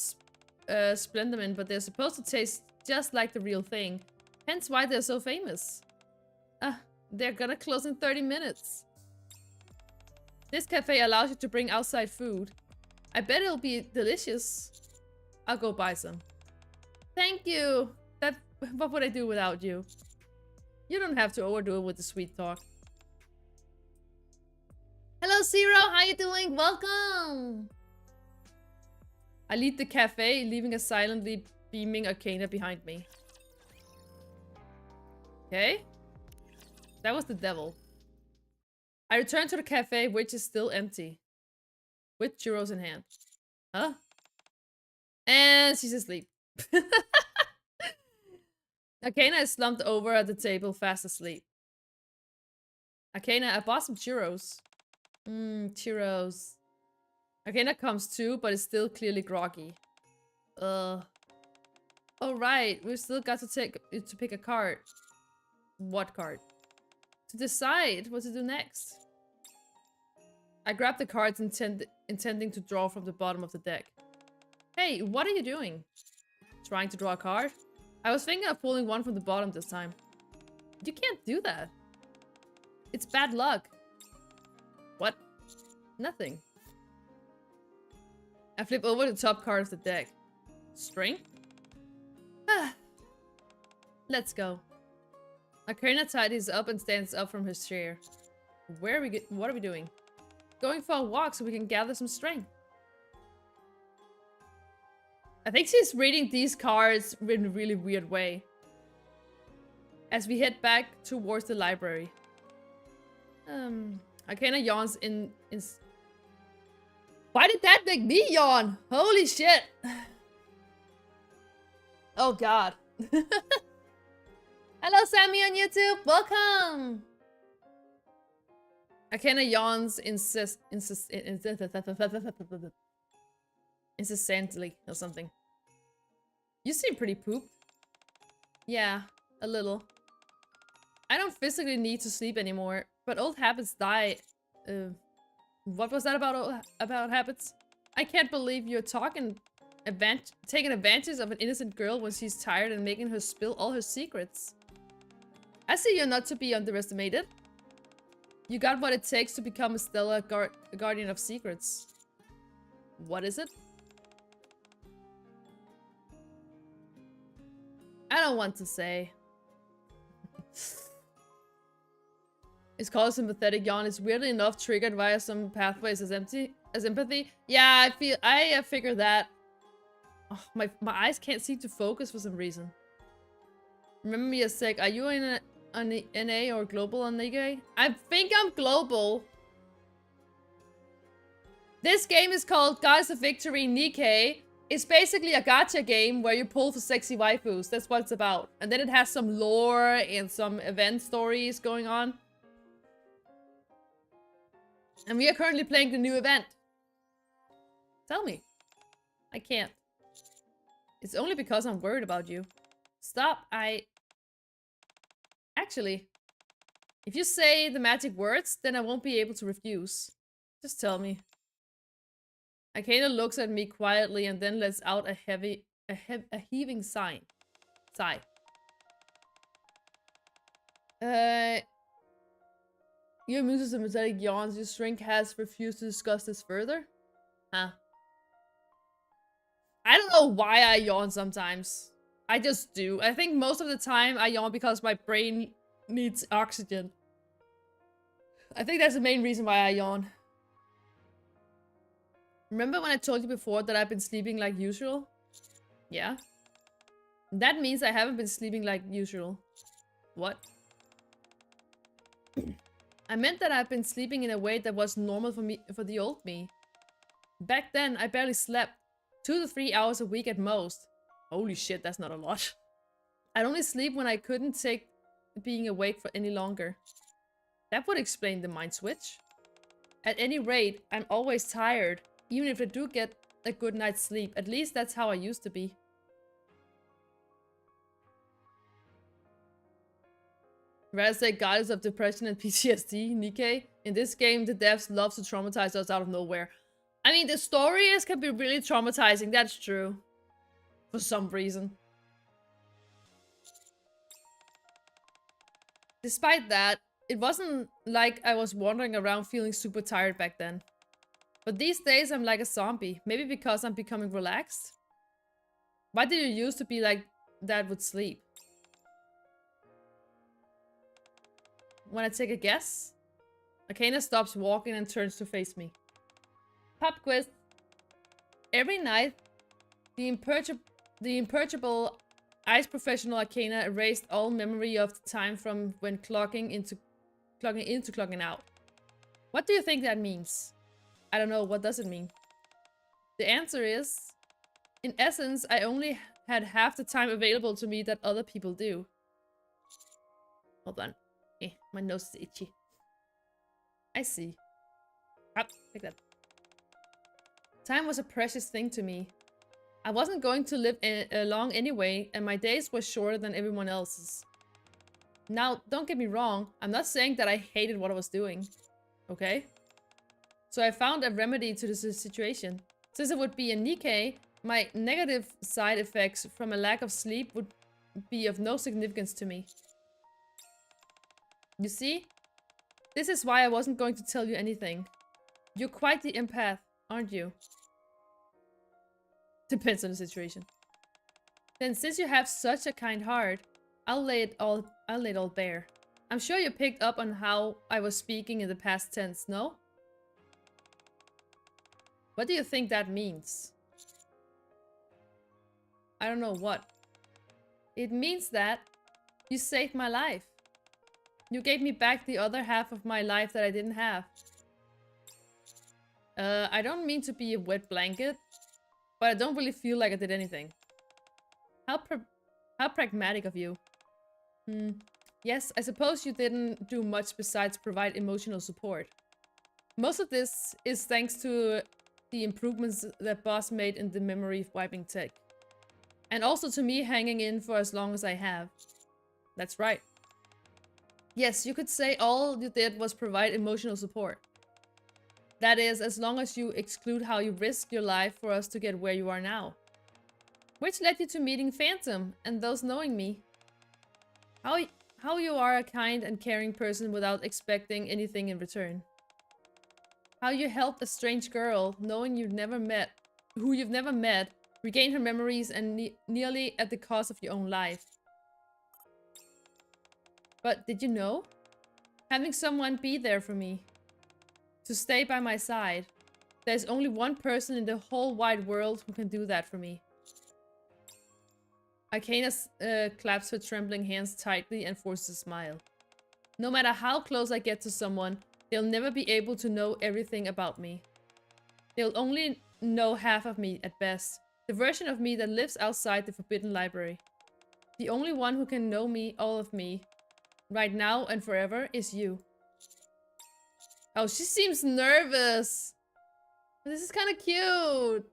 Splenderman, but they're supposed to taste just like the real thing. Hence why they're so famous. They're gonna close in 30 minutes. This cafe allows you to bring outside food. I bet it'll be delicious. I'll go buy some. Thank you. What would I do without you? You don't have to overdo it with the sweet talk. Hello, Zero. How you doing? Welcome. I leave the cafe, leaving a silently beaming Akena behind me. Okay. That was the devil. I return to the cafe, which is still empty. With churros in hand. Huh? And she's asleep. Akena is slumped over at the table, fast asleep. Akena, I bought some churros. Churros. Akena comes to, but is still clearly groggy. Oh right, we've still got to pick a card. What card? To decide what to do next. I grab the cards intending to draw from the bottom of the deck. Hey, what are you doing? Trying to draw a card? I was thinking of pulling one from the bottom this time. You can't do that. It's bad luck. What? Nothing. I flip over the top card of the deck. String? Ah. Let's go. Akarina tidies up and stands up from his chair. Where are we what are we doing? Going for a walk so we can gather some strength. I think she's reading these cards in a really weird way. As we head back towards the library. Arcana yawns in... Why did that make me yawn? Holy shit! Oh god. Hello Sammy on YouTube, welcome! Arcana yawns incessantly or something. You seem pretty pooped. Yeah, a little. I don't physically need to sleep anymore, but old habits die. What was that about habits? I can't believe you're taking advantage of an innocent girl when she's tired and making her spill all her secrets. I see you're not to be underestimated. You got what it takes to become a stellar guardian of secrets. What is it? I don't want to say. It's called a sympathetic yawn. It's weirdly enough triggered via some pathways as empathy. Yeah, I figured that. Oh, my eyes can't seem to focus for some reason. Remember me a sec. Are you in an NA or global on NIKKE? I think I'm global. This game is called Goddess of Victory NIKKE. It's basically a gacha game where you pull for sexy waifus. That's what it's about. And then it has some lore and some event stories going on. And we are currently playing the new event. Tell me. I can't. It's only because I'm worried about you. Stop, Actually, if you say the magic words, then I won't be able to refuse. Just tell me. Arcana looks at me quietly and then lets out a heaving sigh. You're immune to sympathetic yawns. Your shrink has refused to discuss this further? Huh. I don't know why I yawn sometimes. I just do. I think most of the time I yawn because my brain needs oxygen. I think that's the main reason why I yawn. Remember when I told you before that I've been sleeping like usual? Yeah. That means I haven't been sleeping like usual. What? I meant that I've been sleeping in a way that was normal for me, for the old me. Back then, I barely slept. 2 to 3 hours a week at most. Holy shit, that's not a lot. I'd only sleep when I couldn't take being awake for any longer. That would explain the mind switch. At any rate, I'm always tired. Even if I do get a good night's sleep. At least that's how I used to be. Rather say goddess of depression and PTSD, NIKKE. In this game, the devs love to traumatize us out of nowhere. I mean, the stories can be really traumatizing, that's true. For some reason. Despite that, it wasn't like I was wandering around feeling super tired back then. But these days, I'm like a zombie. Maybe because I'm becoming relaxed? Why did you used to be like that with sleep? Wanna take a guess? Arcana stops walking and turns to face me. Pop quiz. Every night, the imperturbable ice professional Arcana erased all memory of the time from when clocking in to clocking out. What do you think that means? I don't know. What does it mean? The answer is, in essence, I only had half the time available to me that other people do. Hold on. My nose is itchy. I see. Up, like that. Time was a precious thing to me. I wasn't going to live long anyway, and my days were shorter than everyone else's. Now, don't get me wrong, I'm not saying that I hated what I was doing. Okay? So I found a remedy to this situation. Since it would be a NIKKE, my negative side effects from a lack of sleep would be of no significance to me. You see? This is why I wasn't going to tell you anything. You're quite the empath, aren't you? Depends on the situation. Then since you have such a kind heart, I'll lay it all bare. I'm sure you picked up on how I was speaking in the past tense, no? What do you think that means? I don't know what. It means that you saved my life. You gave me back the other half of my life that I didn't have. I don't mean to be a wet blanket, but I don't really feel like I did anything. How pragmatic of you. Yes, I suppose you didn't do much besides provide emotional support. Most of this is thanks to the improvements that Boss made in the memory wiping tech. And also to me hanging in for as long as I have. That's right. Yes, you could say all you did was provide emotional support. That is, as long as you exclude how you risked your life for us to get where you are now. Which led you to meeting Phantom and those knowing me. How you are a kind and caring person without expecting anything in return. How you helped a strange girl, knowing who you've never met, regain her memories and nearly at the cost of your own life. But did you know? Having someone be there for me. To stay by my side. There's only one person in the whole wide world who can do that for me. Arcana claps her trembling hands tightly and forces a smile. No matter how close I get to someone, they'll never be able to know everything about me. They'll only know half of me at best. The version of me that lives outside the Forbidden Library. The only one who can know me, all of me, right now and forever, is you. Oh, she seems nervous. This is kind of cute.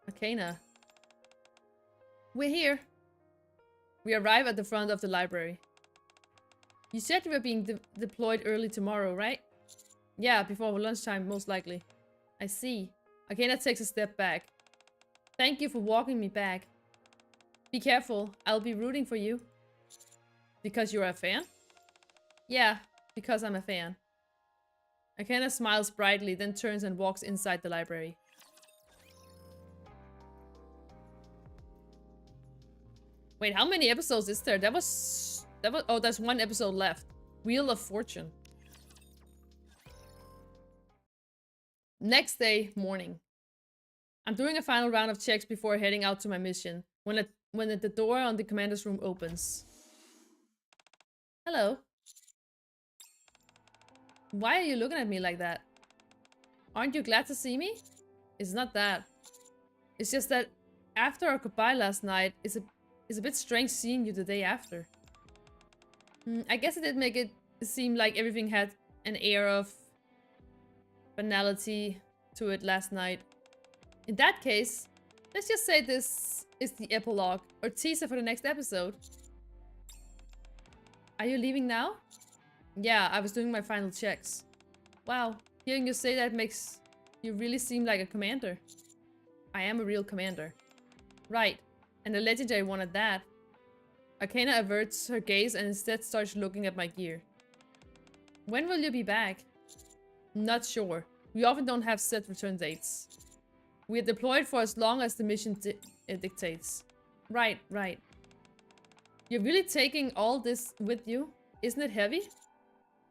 Arcana. We're here. We arrive at the front of the library. You said you were being deployed early tomorrow, right? Yeah, before lunchtime, most likely. I see. Arcana takes a step back. Thank you for walking me back. Be careful. I'll be rooting for you. Because you're a fan? Yeah, because I'm a fan. Arcana smiles brightly, then turns and walks inside the library. Wait, how many episodes is there? Oh, there's one episode left. Wheel of Fortune. Next day, morning. I'm doing a final round of checks before heading out to my mission, when the door on the commander's room opens. Hello. Why are you looking at me like that? Aren't you glad to see me? It's not that. It's just that after our goodbye last night, it's a bit strange seeing you the day after. I guess it did make it seem like everything had an air of banality to it last night. In that case, let's just say this is the epilogue or teaser for the next episode. Are you leaving now? Yeah, I was doing my final checks. Wow, hearing you say that makes you really seem like a commander. I am a real commander. Right, and a legendary one at that. Arcana averts her gaze and instead starts looking at my gear. When will you be back? Not sure. We often don't have set return dates. We are deployed for as long as the mission dictates. Right, right. You're really taking all this with you? Isn't it heavy?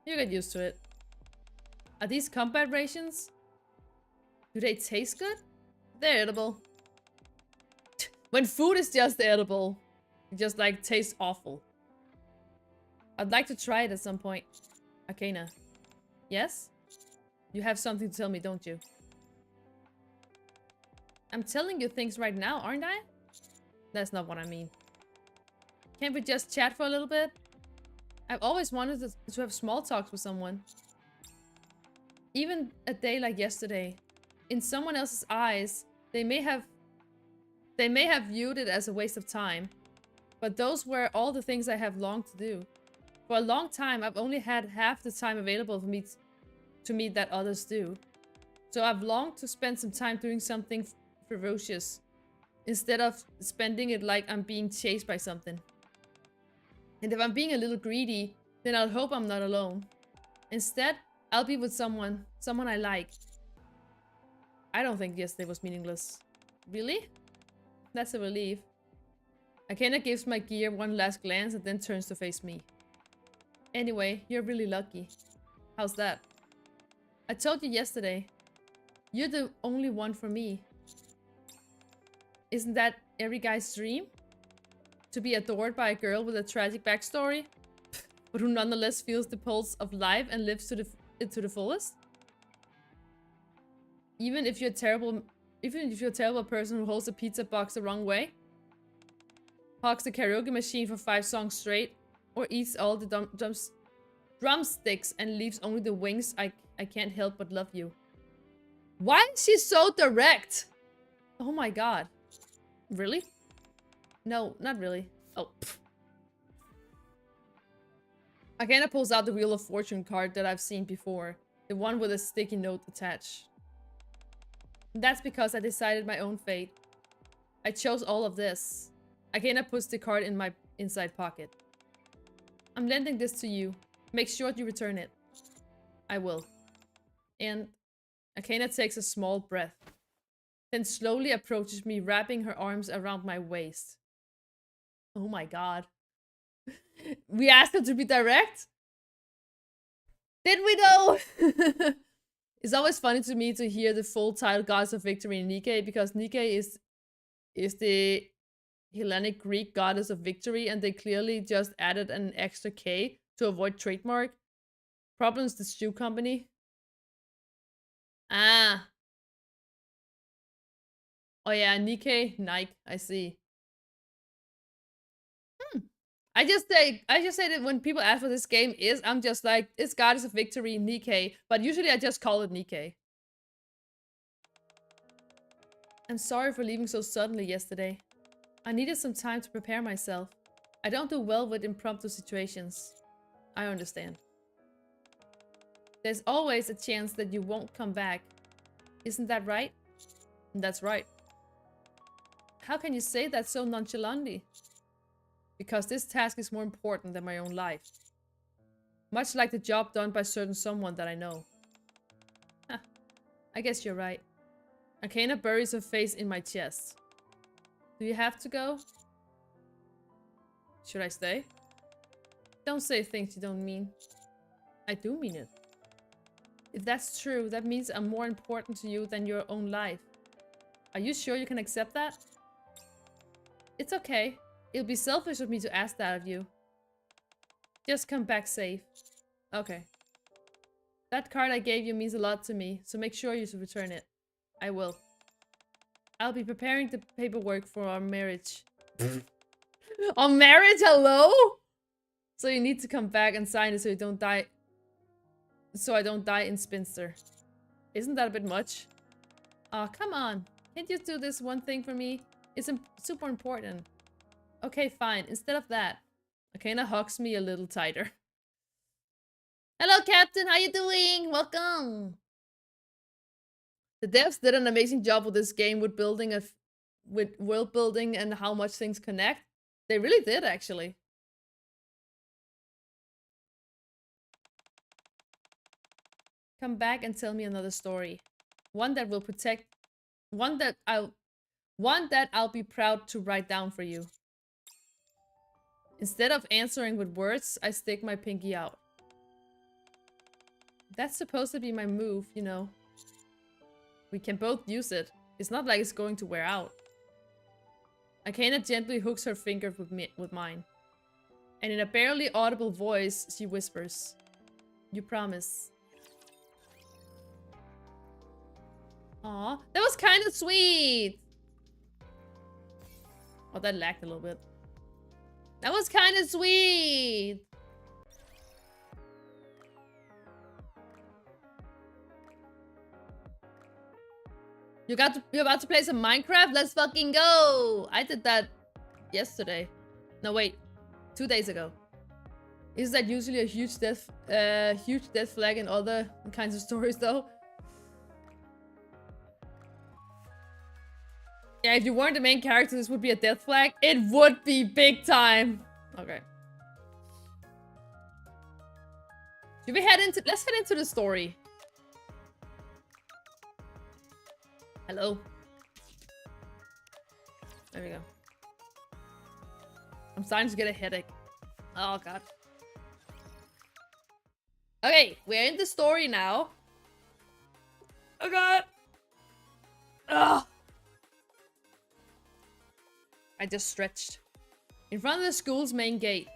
You get used to it. Are these combat rations? Do they taste good? They're edible. When food is just edible, it just like tastes awful. I'd like to try it at some point. Arcana. Yes? You have something to tell me, don't you? I'm telling you things right now, aren't I? That's not what I mean. Can't we just chat for a little bit? I've always wanted to have small talks with someone. Even a day like yesterday. In someone else's eyes, they may have viewed it as a waste of time. But those were all the things I have longed to do. For a long time, I've only had half the time available for me to meet that others do. So I've longed to spend some time doing something ferocious, instead of spending it like I'm being chased by something. And if I'm being a little greedy, then I'll hope I'm not alone. Instead, I'll be with someone I like. I don't think yesterday was meaningless. Really? That's a relief. Akena gives my gear one last glance and then turns to face me. Anyway, you're really lucky. How's that? I told you yesterday. You're the only one for me. Isn't that every guy's dream? To be adored by a girl with a tragic backstory, but who nonetheless feels the pulse of life and lives to the fullest? Even if you're a terrible person who holds a pizza box the wrong way, hogs the karaoke machine for 5 songs straight, or eats all the drumsticks and leaves only the wings, I can't help but love you. Why is she so direct? Oh my god. Really? No, not really. Oh. Akena pulls out the Wheel of Fortune card that I've seen before. The one with a sticky note attached. That's because I decided my own fate. I chose all of this. Akena puts the card in my inside pocket. I'm lending this to you. Make sure you return it. I will. And Akena takes a small breath. Then slowly approaches me, wrapping her arms around my waist. Oh my god. We asked her to be direct? Did we know? It's always funny to me to hear the full title Goddess of Victory in NIKKE, because NIKKE is the Hellenic Greek goddess of victory, and they clearly just added an extra K to avoid trademark. Problems the shoe company. Ah. Oh yeah, NIKKE, Nike, I see. I just say that when people ask what this game is, I'm just like, it's Goddess of Victory, NIKKE, but usually I just call it NIKKE. I'm sorry for leaving so suddenly yesterday. I needed some time to prepare myself. I don't do well with impromptu situations. I understand. There's always a chance that you won't come back. Isn't that right? That's right. How can you say that so nonchalantly? Because this task is more important than my own life. Much like the job done by certain someone that I know. Huh. I guess you're right. Akena buries her face in my chest. Do you have to go? Should I stay? Don't say things you don't mean. I do mean it. If that's true, that means I'm more important to you than your own life. Are you sure you can accept that? It's okay. It'll be selfish of me to ask that of you. Just come back safe. Okay. That card I gave you means a lot to me, so make sure you return it. I will. I'll be preparing the paperwork for our marriage. Our marriage? Hello? So you need to come back and sign it so you don't die. So I don't die in Spinster. Isn't that a bit much? Aw, come on. Can't you do this one thing for me? It's super important. Okay, fine. Instead of that, Akena hugs me a little tighter. Hello, Captain. How you doing? Welcome. The devs did an amazing job with this game with building with world building and how much things connect. They really did, actually. Come back and tell me another story. One that will protect. One that I'll be proud to write down for you. Instead of answering with words, I stick my pinky out. That's supposed to be my move, you know. We can both use it. It's not like it's going to wear out. Akena gently hooks her finger with mine. And in a barely audible voice, she whispers, "You promise." Aw, that was kind of sweet. Oh, that lagged a little bit. That was kind of sweet. You're about to play some Minecraft? Let's fucking go! I did that yesterday. No, wait. 2 days ago. Is that usually a huge death flag in other kinds of stories, though? Yeah, if you weren't the main character, this would be a death flag. It would be big time. Okay. Should we head into... Let's head into the story. Hello. There we go. I'm starting to get a headache. Oh, God. Okay, we're in the story now. Oh, God. Ugh. I just stretched. In front of the school's main gate,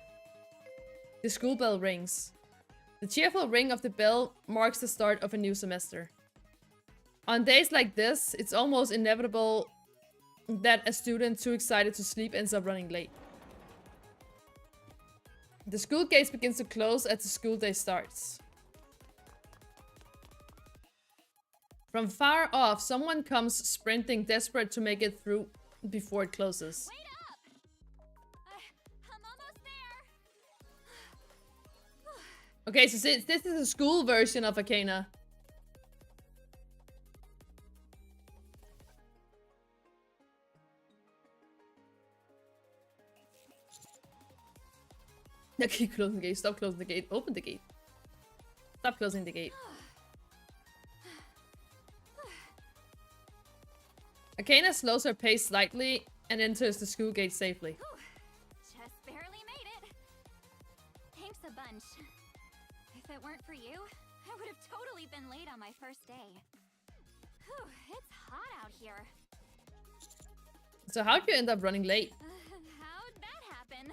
the school bell rings. The cheerful ring of the bell marks the start of a new semester. On days like this, it's almost inevitable that a student too excited to sleep ends up running late. The school gates begin to close as the school day starts. From far off, someone comes sprinting, desperate to make it through before it closes. Wait up! I'm almost there. Okay, so this is a school version of Arcana. No, keep closing the gate. Stop closing the gate. Open the gate. Stop closing the gate. Arcana slows her pace slightly and enters the school gate safely. Just barely made it. Thanks a bunch. If it weren't for you, I would have totally been late on my first day. Whew, it's hot out here. So how'd you end up running late? How'd that happen?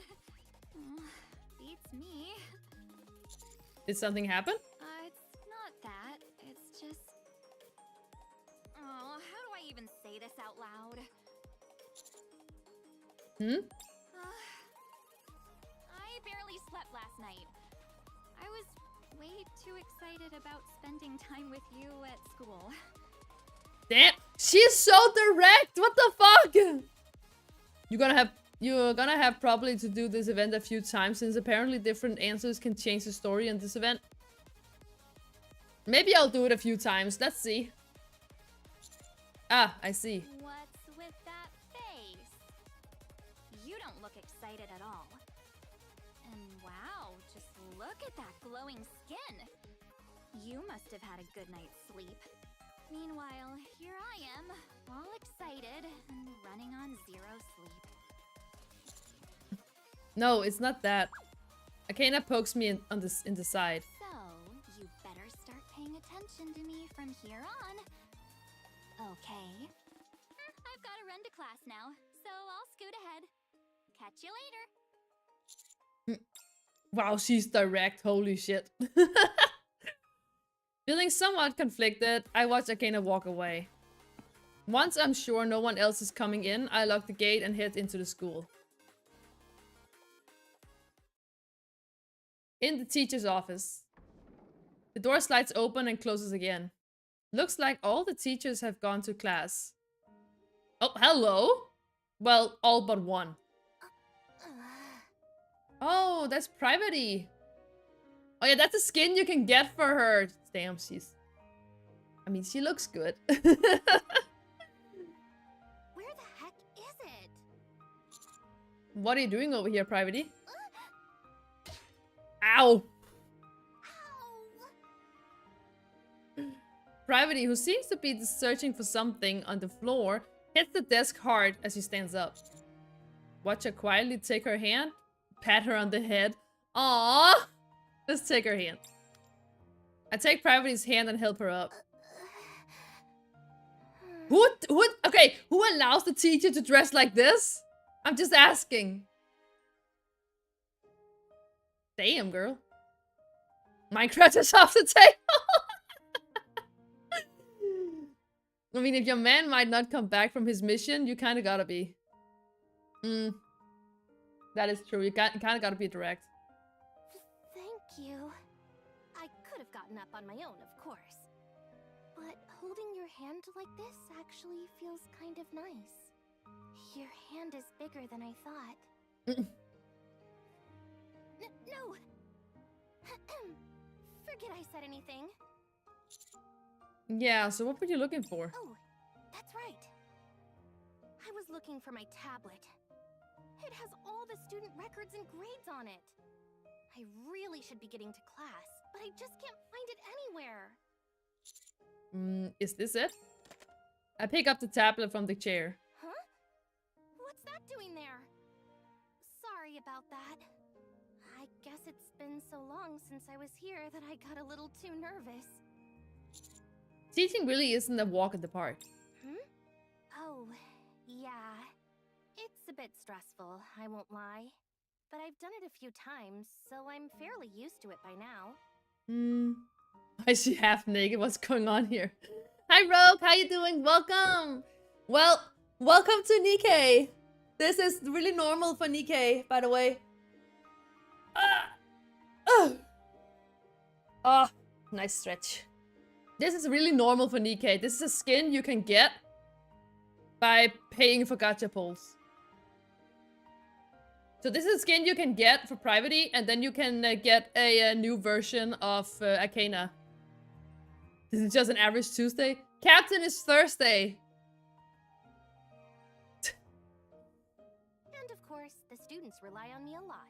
Beats me. Did something happen? It's not that. It's just... Oh, how do I even say this out loud? I barely slept last night. I was way too excited about spending time with you at school. Damn, she's so direct. What the fuck? You're gonna have probably to do this event a few times, since apparently different answers can change the story in this event. Maybe I'll do it a few times. Let's see. Ah, I see. What's with that face? You don't look excited at all. And wow, just look at that glowing skin. You must have had a good night's sleep. Meanwhile, here I am, all excited and running on zero sleep. No, it's not that. Arcana pokes me in the side. So, you better start paying attention to me from here on. Okay. I've got to run to class now, so I'll scoot ahead. Catch you later. Wow, she's direct. Holy shit. Feeling somewhat conflicted, I watch Arcana walk away. Once I'm sure no one else is coming in, I lock the gate and head into the school. In the teacher's office. The door slides open and closes again. Looks like all the teachers have gone to class. Oh, hello? Well, all but one. Oh, that's Private. Oh yeah, that's a skin you can get for her. Damn, she's... I mean, she looks good. Where the heck is it? What are you doing over here, Private? Ow! Private, who seems to be searching for something on the floor, hits the desk hard as she stands up. Watch her quietly take her hand, pat her on the head. Aww! Let's take her hand. I take Private's hand and help her up. Okay, who allows the teacher to dress like this? I'm just asking. Damn, girl. Minecraft is off the table. I mean, if your man might not come back from his mission, you kind of gotta be. That is true. You kind of gotta be direct. Thank you. I could have gotten up on my own, of course. But holding your hand like this actually feels kind of nice. Your hand is bigger than I thought. No! Forget I said anything. Yeah, so what were you looking for? Oh, that's right. I was looking for my tablet. It has all the student records and grades on it. I really should be getting to class, but I just can't find it anywhere. Is this it? I pick up the tablet from the chair. Huh? What's doing there? Sorry about that. I guess it's been so long since I was here that I got a little too nervous. Teaching really isn't a walk in the park. Oh, yeah. It's a bit stressful, I won't lie. But I've done it a few times, so I'm fairly used to it by now. I see half naked. What's going on here? Hi Rogue, how you doing? Welcome! Well, welcome to NIKKE. This is really normal for NIKKE, by the way. Oh, nice stretch. This is really normal for NIKKE. This is a skin you can get by paying for gacha pulls. So this is a skin you can get for Private, and then you can get a new version of Arcana. This is just an average Tuesday. Captain is Thursday. And of course, the students rely on me a lot.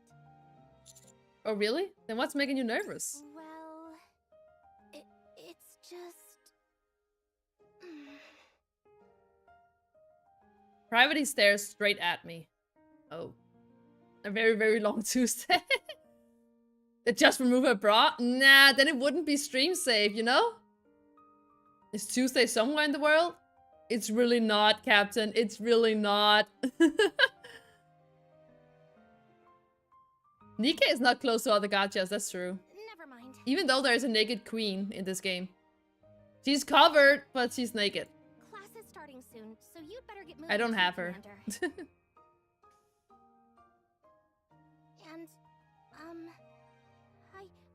Oh really? Then what's making you nervous? Well, it's just... Private stares straight at me. Oh. A very, very long Tuesday. They just remove her bra? Nah, then it wouldn't be stream safe, you know? Is Tuesday somewhere in the world? It's really not, Captain. It's really not. NIKKE is not close to other gachas, that's true. Never mind. Even though there is a naked queen in this game. She's covered, but she's naked. Class is starting soon, so you'd better get moving. I don't have her. And,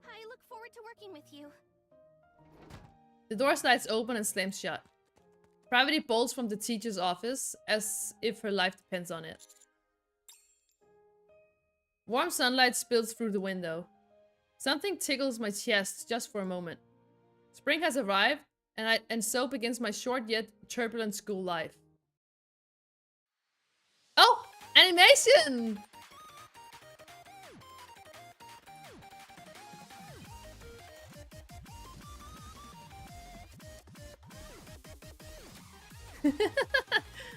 I look forward to working with you. The door slides open and slams shut. Private bolts from the teacher's office, as if her life depends on it. Warm sunlight spills through the window. Something tickles my chest just for a moment. Spring has arrived, and so begins my short yet turbulent school life. Oh! Animation!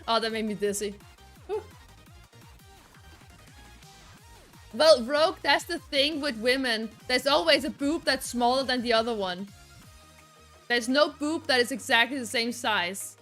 Oh, that made me dizzy. Whew. Well, Rogue, that's the thing with women. There's always a boob that's smaller than the other one. There's no boob that is exactly the same size.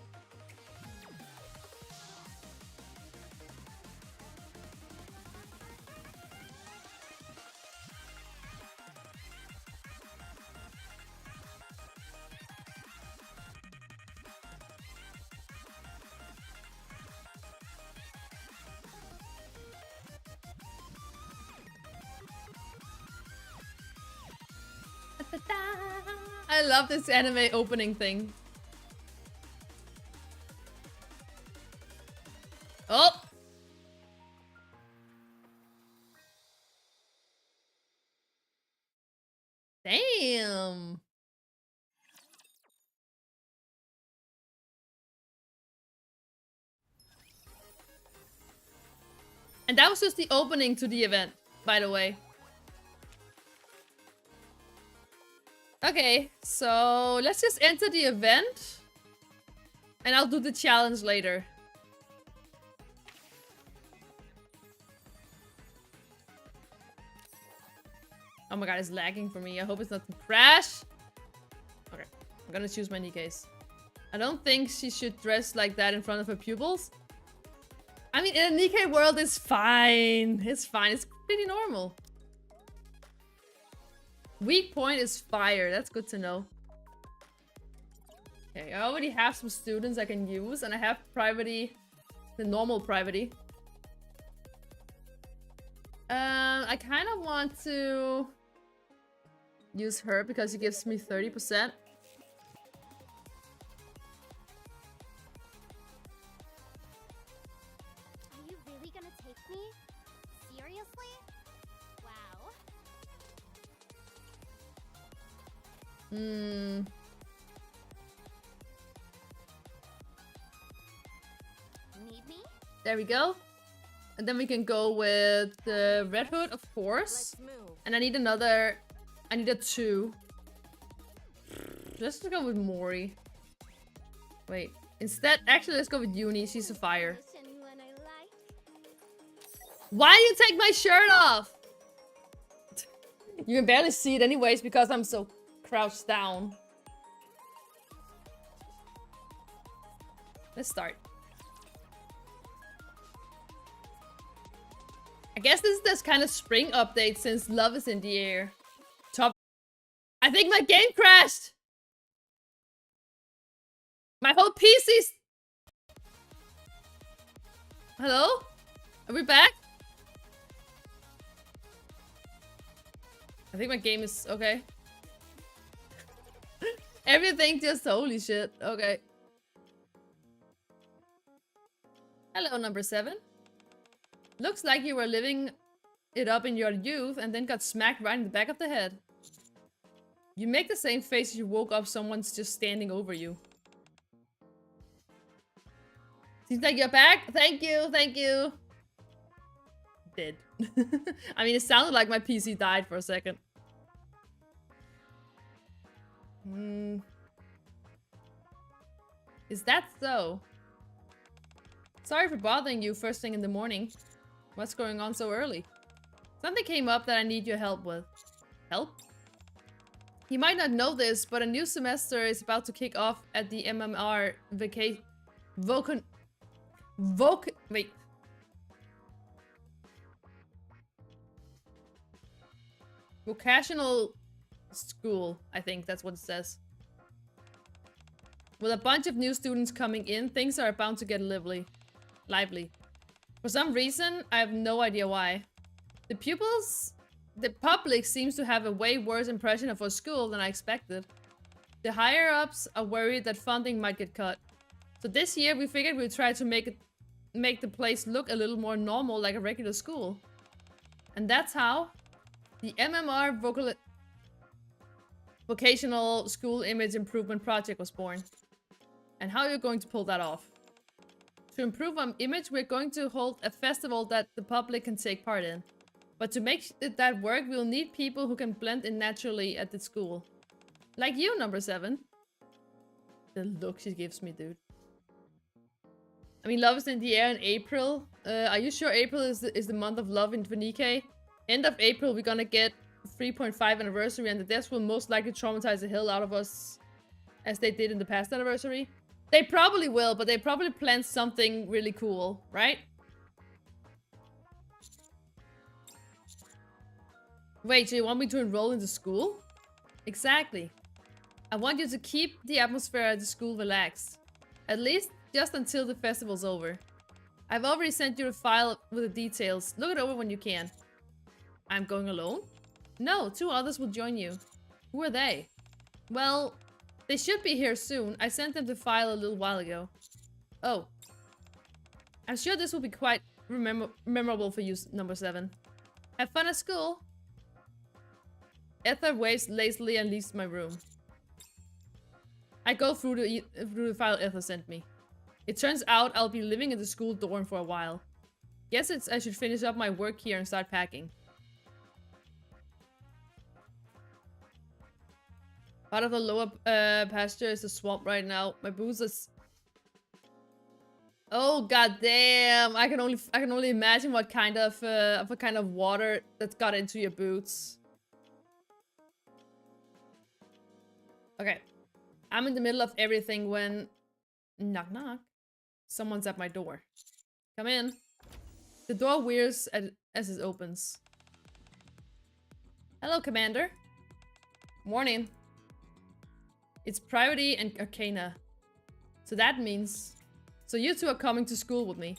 I love this anime opening thing. Oh! Damn! And that was just the opening to the event, by the way. Okay, so let's just enter the event. And I'll do the challenge later. Oh my god, it's lagging for me. I hope it's not to crash. Okay, I'm gonna choose my NIKKE's. I don't think she should dress like that in front of her pupils. I mean, in a NIKKE world, it's fine. It's fine. It's pretty normal. Weak point is fire. That's good to know. Okay, I already have some students I can use, and I have Private, the normal Private. I kind of want to use her because she gives me 30%. Are you really gonna take me? Seriously? Wow. Hmm. Need me? There we go. And then we can go with the Red Hood, of course. Let's move. And I need another... I need a 2. Let's just go with Mori. Wait. Instead, actually, let's go with Uni. She's a fire. Why do you take my shirt off? You can barely see it anyways because I'm so crouched down. Let's start. I guess this is this kind of spring update since love is in the air. Top. I think my game crashed. My whole PC's. Hello? Are we back? I think my game is okay. Everything just holy shit. Okay. Hello, number 7. Looks like you were living it up in your youth and then got smacked right in the back of the head. You make the same face as you woke up someone's just standing over you. Seems like you're back. Thank you, thank you. Dead. I mean, it sounded like my PC died for a second. Is that so? Sorry for bothering you first thing in the morning. What's going on so early? Something came up that I need your help with. Help? You might not know this, but a new semester is about to kick off at the MMR vocational school, I think that's what it says. With a bunch of new students coming in, things are about to get lively. For some reason, I have no idea why. The public seems to have a way worse impression of our school than I expected. The higher-ups are worried that funding might get cut. So this year, we figured we'd try to make the place look a little more normal, like a regular school. And that's how the MMR Vocational School Image Improvement Project was born. And how you're going to pull that off. To improve our image, we're going to hold a festival that the public can take part in. But to make that work, we'll need people who can blend in naturally at the school. Like you, number 7. The look she gives me, dude. I mean, love is in the air in April. Are you sure April is the month of love in NIKKE? End of April, we're gonna get 3.5 anniversary, and the deaths will most likely traumatize the hell out of us as they did in the past anniversary. They probably will, but they probably planned something really cool, right? Wait, so you want me to enroll into school? Exactly. I want you to keep the atmosphere at the school relaxed. At least just until the festival's over. I've already sent you a file with the details. Look it over when you can. I'm going alone? No, 2 others will join you. Who are they? Well, they should be here soon. I sent them the file a little while ago. Oh. I'm sure this will be quite memorable for you, number 7. Have fun at school. Ether waves lazily and leaves my room. I go through the file Ether sent me. It turns out I'll be living in the school dorm for a while. Guess I should finish up my work here and start packing. Part of the lower pasture is a swamp right now. My boots are... Oh goddamn! I can only imagine what kind of water that's got into your boots. Okay, I'm in the middle of everything when knock knock, someone's at my door. Come in. The door whirs as it opens. Hello, Commander. Morning. It's Priority and Arcana. So that means... So you 2 are coming to school with me.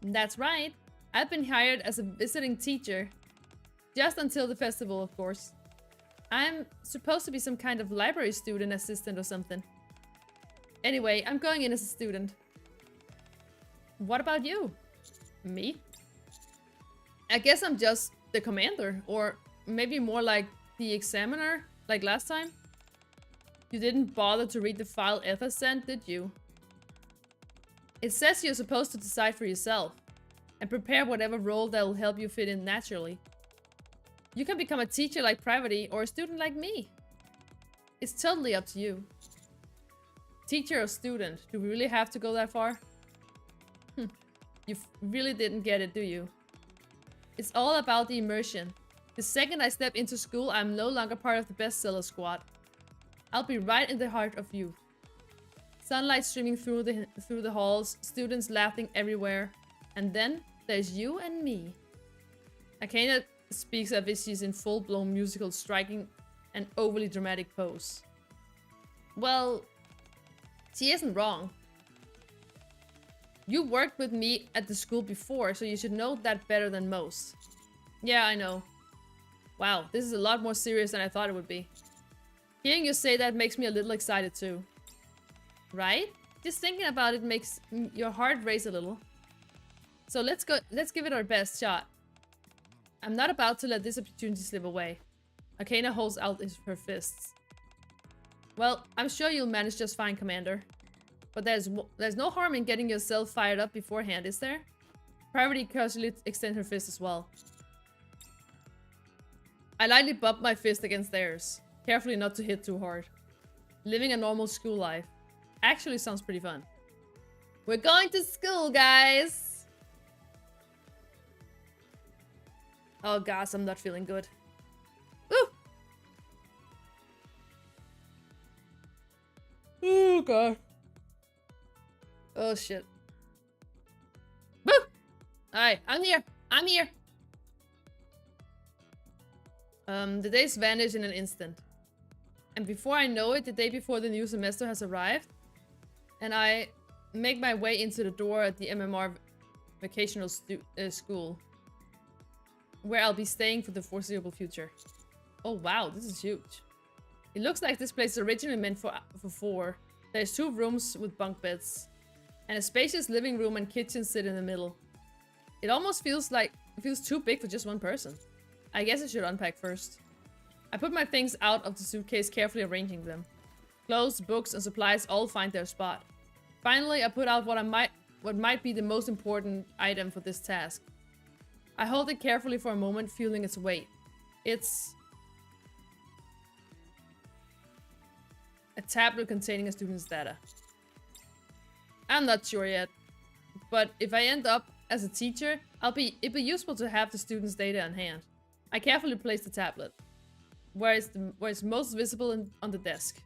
That's right. I've been hired as a visiting teacher. Just until the festival, of course. I'm supposed to be some kind of library student assistant or something. Anyway, I'm going in as a student. What about you? Me? I guess I'm just the commander, or maybe more like the examiner, like last time. You didn't bother to read the file Ether sent, did you? It says you're supposed to decide for yourself and prepare whatever role that will help you fit in naturally. You can become a teacher like Priority or a student like me. It's totally up to you. Teacher or student? Do we really have to go that far? You really didn't get it, do you? It's all about the immersion. The second I step into school, I'm no longer part of the bestseller squad. I'll be right in the heart of youth. Sunlight streaming through the halls, students laughing everywhere. And then there's you and me. Akena speaks as if she's in full-blown musical, striking an overly dramatic pose. Well, she isn't wrong. You worked with me at the school before, so you should know that better than most. Yeah, I know. Wow, this is a lot more serious than I thought it would be. Hearing you say that makes me a little excited too. Right? Just thinking about it makes your heart race a little. So let's give it our best shot. I'm not about to let this opportunity slip away. Akena holds out her fists. Well, I'm sure you'll manage just fine, Commander. But there's no harm in getting yourself fired up beforehand, is there? Parvati casually extends her fist as well. I lightly bump my fist against theirs, carefully not to hit too hard. Living a normal school life actually sounds pretty fun. We're going to school, guys! Oh gosh, I'm not feeling good. Woo! Oh god. Oh shit. Woo! Alright, I'm here. I'm here. The days vanish in an instant. And before I know it, the day before the new semester has arrived. And I make my way into the door at the MMR vocational school. Where I'll be staying for the foreseeable future. Oh wow, this is huge. It looks like this place is originally meant for 4. There's 2 rooms with bunk beds. And a spacious living room and kitchen sit in the middle. It almost feels too big for just one person. I guess I should unpack first. I put my things out of the suitcase, carefully arranging them. Clothes, books, and supplies all find their spot. Finally, I put out what might be the most important item for this task. I hold it carefully for a moment, feeling its weight. It's a tablet containing a student's data. I'm not sure yet, but if I end up as a teacher, it'd be useful to have the student's data on hand. I carefully place the tablet where it's most visible on the desk.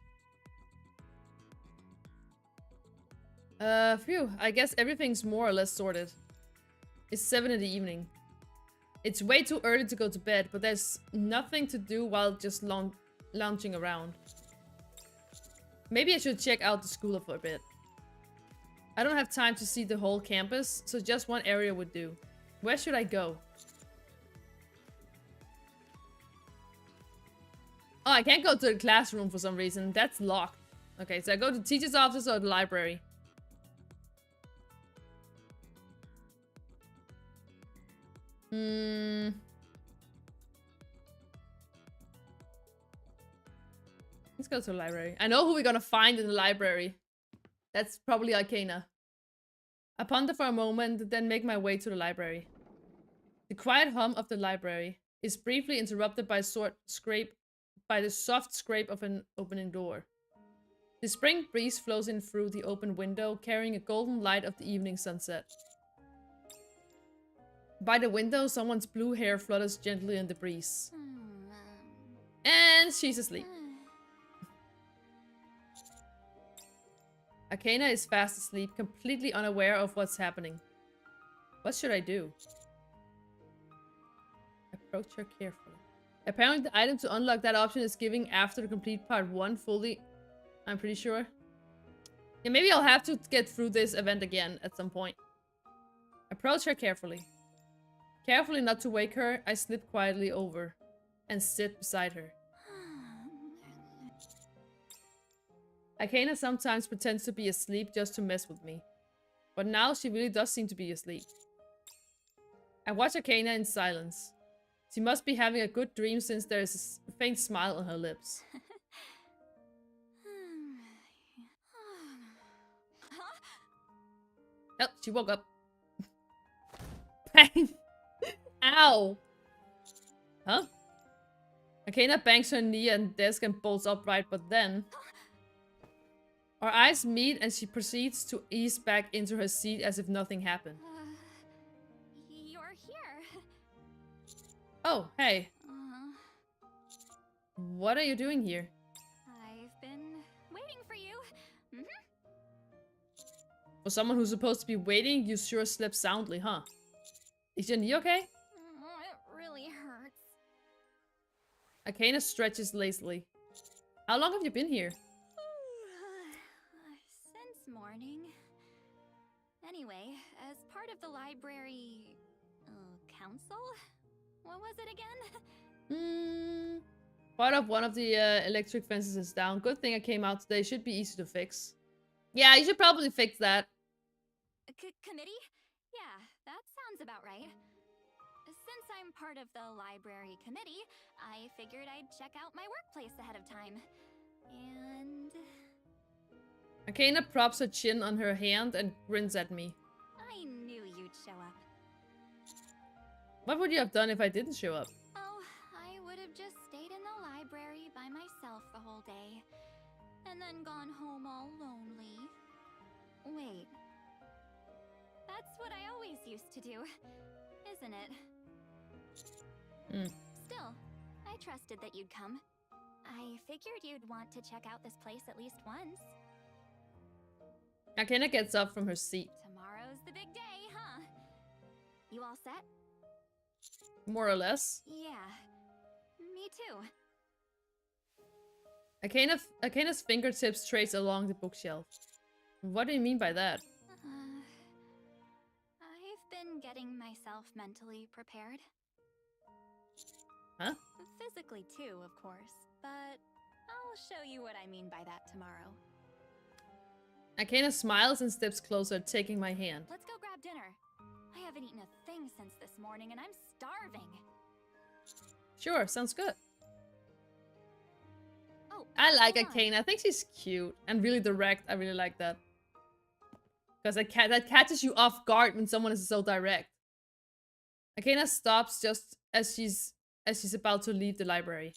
Phew, I guess everything's more or less sorted. It's 7 in the evening. It's way too early to go to bed, but there's nothing to do while just lounging around. Maybe I should check out the school for a bit. I don't have time to see the whole campus, so just one area would do. Where should I go? Oh, I can't go to the classroom for some reason. That's locked. Okay, so I go to the teacher's office or the library. Let's go to the library. I know who we're gonna find in the library. That's probably Akena. I ponder for a moment, then make my way to the library. The quiet hum of the library is briefly interrupted by the soft scrape of an opening door. The spring breeze flows in through the open window, carrying a golden light of the evening sunset. By the window, someone's blue hair flutters gently in the breeze. And she's asleep. Akena is fast asleep, completely unaware of what's happening. What should I do? Approach her carefully. Apparently the item to unlock that option is given after to complete part 1 fully. I'm pretty sure. Yeah, maybe I'll have to get through this event again at some point. Approach her carefully. Carefully not to wake her, I slip quietly over and sit beside her. Akena sometimes pretends to be asleep just to mess with me. But now she really does seem to be asleep. I watch Akena in silence. She must be having a good dream since there is a faint smile on her lips. Oh, she woke up. Bang! Ow! Huh? Akena bangs her knee on the desk and bolts upright, but then... Our eyes meet and she proceeds to ease back into her seat as if nothing happened. You're here. Oh, hey. Uh, What are you doing here? I've been waiting for you. For someone who's supposed to be waiting, you sure slept soundly, huh? Is your knee okay? It really hurts. Akana stretches lazily. How long have you been here? Since morning. Anyway, as part of the library council? What was it again? Part of one of the electric fences is down. Good thing I came out today. Should be easy to fix. Yeah, you should probably fix that. Committee? Yeah, that sounds about right. Since I'm part of the library committee, I figured I'd check out my workplace ahead of time. And... Akana props her chin on her hand and grins at me. I knew you'd show up. What would you have done if I didn't show up? Oh, I would have just stayed in the library by myself the whole day. And then gone home all lonely. Wait. That's what I always used to do, isn't it? Still, I trusted that you'd come. I figured you'd want to check out this place at least once. Akana gets up from her seat. Tomorrow's the big day, huh? You all set? More or less. Yeah, me too. Akana's fingertips trace along the bookshelf. What do you mean by that? I've been getting myself mentally prepared. Huh? Physically too, of course, but I'll show you what I mean by that tomorrow. Akana smiles and steps closer, taking my hand. Let's go grab dinner. I haven't eaten a thing since this morning and I'm starving. Sure, sounds good. Oh, I like hold on. Akana. I think she's cute and really direct. I really like that. Because that catches you off guard when someone is so direct. Akana stops just as she's about to leave the library.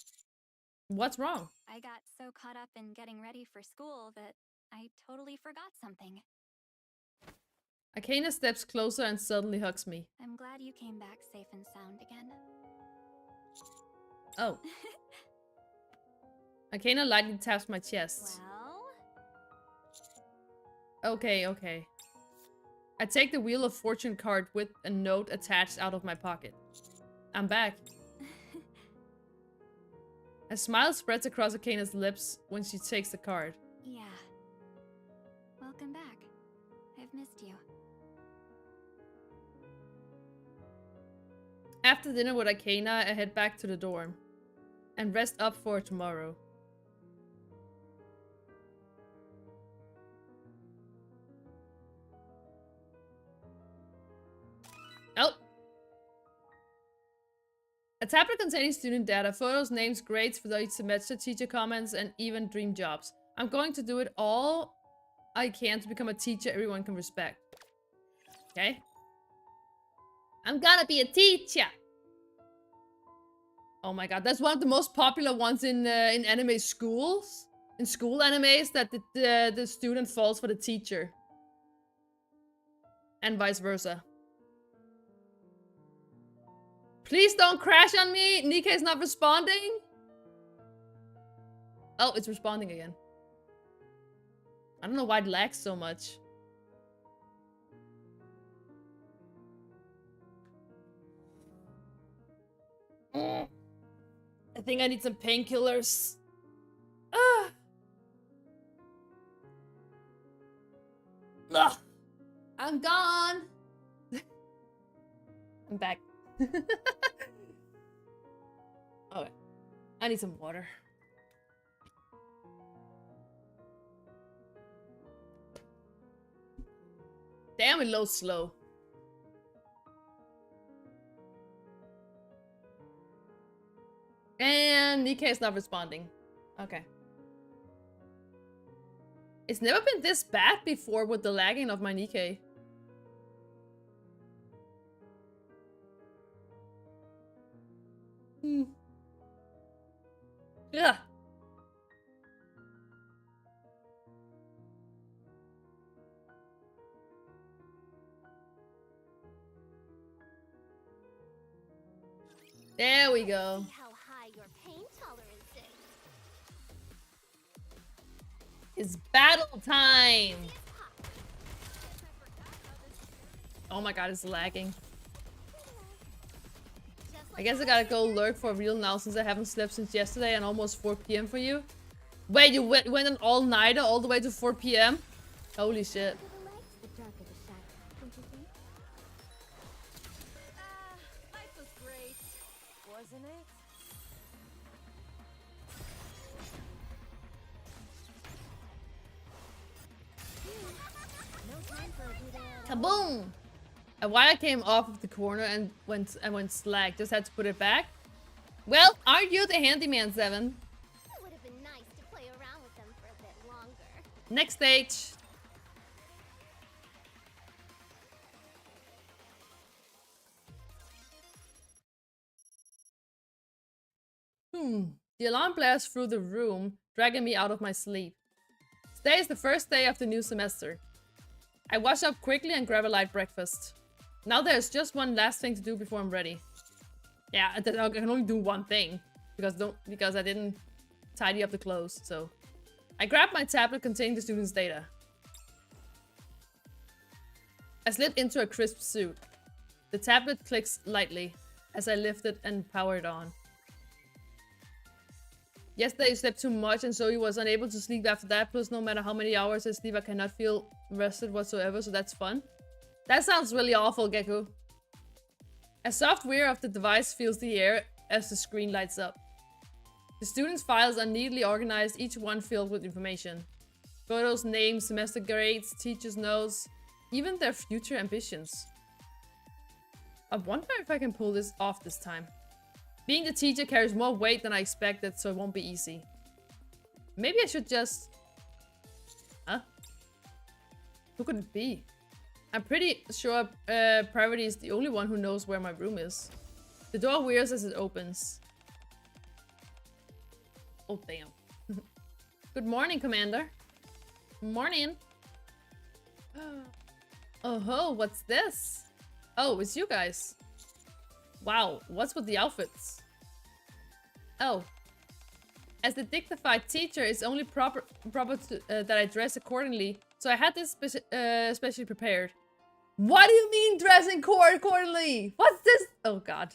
What's wrong? I got so caught up in getting ready for school that I totally forgot something. Akana steps closer and suddenly hugs me. I'm glad you came back safe and sound again. Oh. Akana lightly taps my chest. Well? Okay. I take the Wheel of Fortune card with a note attached out of my pocket. I'm back. A smile spreads across Akana's lips when she takes the card. Yeah. Welcome back. I've missed you. After dinner with Akana, I head back to the dorm. And rest up for tomorrow. Oh! A tablet containing student data, photos, names, grades for each semester, teacher comments, and even dream jobs. I'm going to do it all I can to become a teacher everyone can respect. Okay? I'm gonna be a teacher! Oh my god, that's one of the most popular ones in anime schools. In school animes, that the student falls for the teacher. And vice versa. Please don't crash on me! NIKKE is not responding! Oh, it's responding again. I don't know why it lags so much. I think I need some painkillers. Ugh. I'm gone! I'm back. Okay. I need some water. Damn, it loads slow. And NIKKE is not responding. Okay. It's never been this bad before with the lagging of my NIKKE. Yeah. There we go. See how high your pain tolerance is. It's battle time. Oh my god, it's lagging. I guess I gotta go lurk for real now since I haven't slept since yesterday and almost 4 p.m. for you. Wait, you went an all-nighter all the way to 4 p.m.? Holy shit. Life was great, wasn't it? No time for a good Kaboom! A wire came off of the corner and went slack. Just had to put it back. Well, aren't you the handyman, Seven? It would have been nice to play around with them for a bit longer. Next stage. The alarm blares through the room, dragging me out of my sleep. Today is the first day of the new semester. I wash up quickly and grab a light breakfast. Now there's just one last thing to do before I'm ready. Yeah, I can only do one thing because I didn't tidy up the clothes. So I grab my tablet containing the students' data. I slip into a crisp suit. The tablet clicks lightly as I lift it and power it on. Yesterday I slept too much and so he was unable to sleep after that. Plus, no matter how many hours I sleep, I cannot feel rested whatsoever, so that's fun. That sounds really awful, Gecko. A soft whir of the device fills the air as the screen lights up. The students' files are neatly organized, each one filled with information. Photos, names, semester grades, teachers' notes, even their future ambitions. I wonder if I can pull this off this time. Being the teacher carries more weight than I expected, so it won't be easy. Maybe I should just... Huh? Who could it be? I'm pretty sure Priority is the only one who knows where my room is. The door whirs as it opens. Oh, damn. Good morning, Commander. Morning. Oh ho, what's this? Oh, it's you guys. Wow, what's with the outfits? Oh. As the dignified teacher, it's only proper to, that I dress accordingly. So I had this specially prepared. What do you mean dressing accordingly? What's this? Oh god.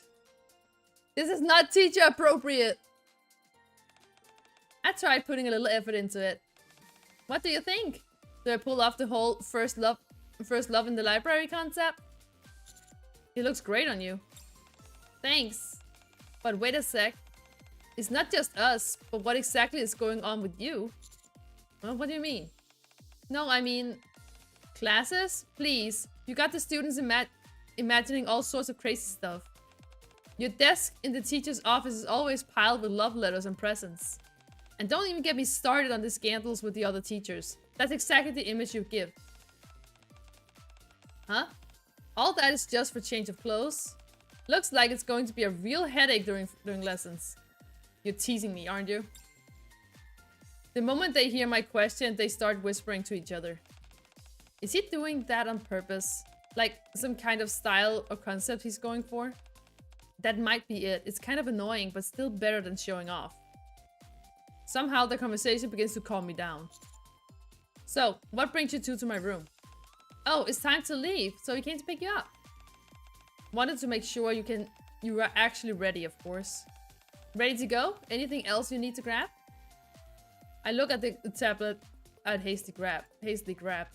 This is not teacher appropriate. I tried putting a little effort into it. What do you think? Do I pull off the whole first love in the library concept? It looks great on you. Thanks. But wait a sec. It's not just us, but what exactly is going on with you? Well, what do you mean? No, I mean... Classes? Please. You got the students imagining all sorts of crazy stuff. Your desk in the teacher's office is always piled with love letters and presents. And don't even get me started on the scandals with the other teachers. That's exactly the image you give. Huh? All that is just for change of clothes? Looks like it's going to be a real headache during lessons. You're teasing me, aren't you? The moment they hear my question, they start whispering to each other. Is he doing that on purpose? Like some kind of style or concept he's going for? That might be it. It's kind of annoying, but still better than showing off. Somehow the conversation begins to calm me down. So, what brings you two to my room? Oh, it's time to leave, so he came to pick you up. Wanted to make sure you are actually ready, of course. Ready to go? Anything else you need to grab? I look at the tablet I'd hastily grab.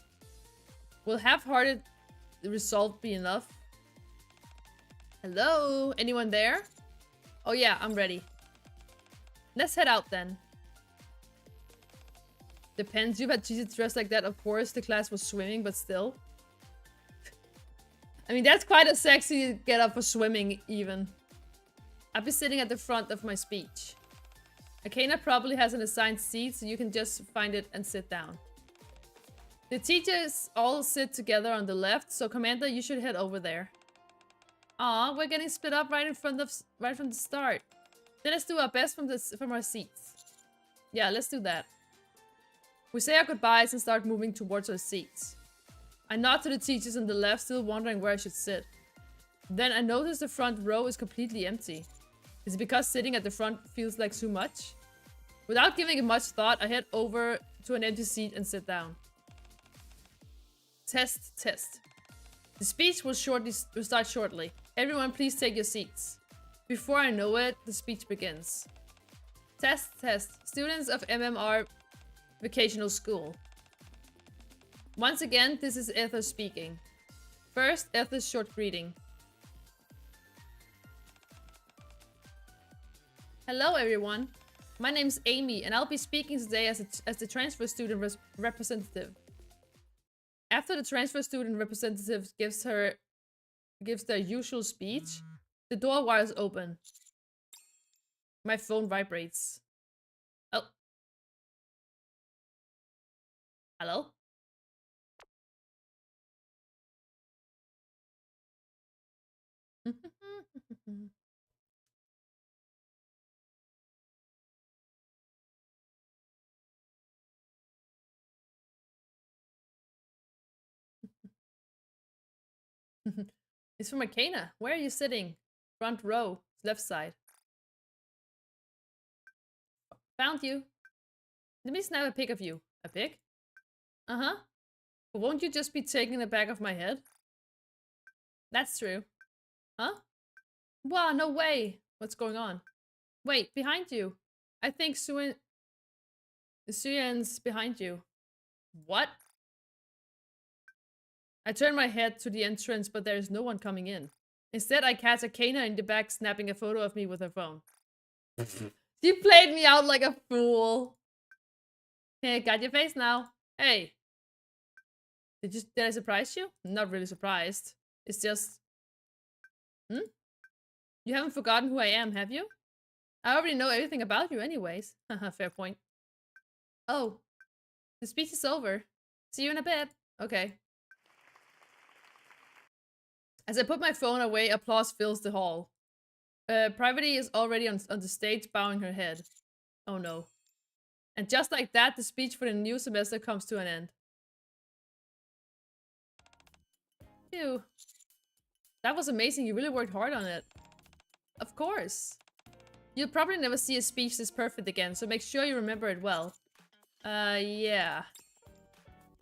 Will half-hearted resolve be enough? Hello? Anyone there? Oh yeah, I'm ready. Let's head out then. Depends, you've had teachers dressed like that. Of course, the class was swimming, but still. I mean, that's quite a sexy get up for swimming, even. I'll be sitting at the front of my speech. Akana probably has an assigned seat, so you can just find it and sit down. The teachers all sit together on the left, so Commander, you should head over there. Aw, we're getting split up right from the start. Then let's do our best from our seats. Yeah, let's do that. We say our goodbyes and start moving towards our seats. I nod to the teachers on the left, still wondering where I should sit. Then I notice the front row is completely empty. Is it because sitting at the front feels like too much? Without giving it much thought, I head over to an empty seat and sit down. Test, test. The speech will start shortly. Everyone, please take your seats. Before I know it, the speech begins. Test, test. Students of MMR Vocational School. Once again, this is Ether speaking. First, Ether's short greeting. Hello, everyone. My name's Amy, and I'll be speaking today as the transfer student representative. After the transfer student representative gives their usual speech, the door wires open. My phone vibrates. Oh. Hello? It's from Arcana. Where are you sitting? Front row, left side. Found you. Let me snap a pic of you. A pic? Uh-huh. But won't you just be taking the back of my head? That's true. Huh? Wow, no way. What's going on? Wait, behind you. I think Suyen's behind you. What? I turn my head to the entrance, but there is no one coming in. Instead, I catch Arcana in the back snapping a photo of me with her phone. You played me out like a fool. Hey, got your face now. Hey. Did I surprise you? Not really surprised. It's just... You haven't forgotten who I am, have you? I already know everything about you anyways. Haha, fair point. Oh. The speech is over. See you in a bit. Okay. As I put my phone away, applause fills the hall. Private is already on the stage, bowing her head. Oh no. And just like that, the speech for the new semester comes to an end. Phew. That was amazing, you really worked hard on it. Of course. You'll probably never see a speech this perfect again, so make sure you remember it well. Yeah.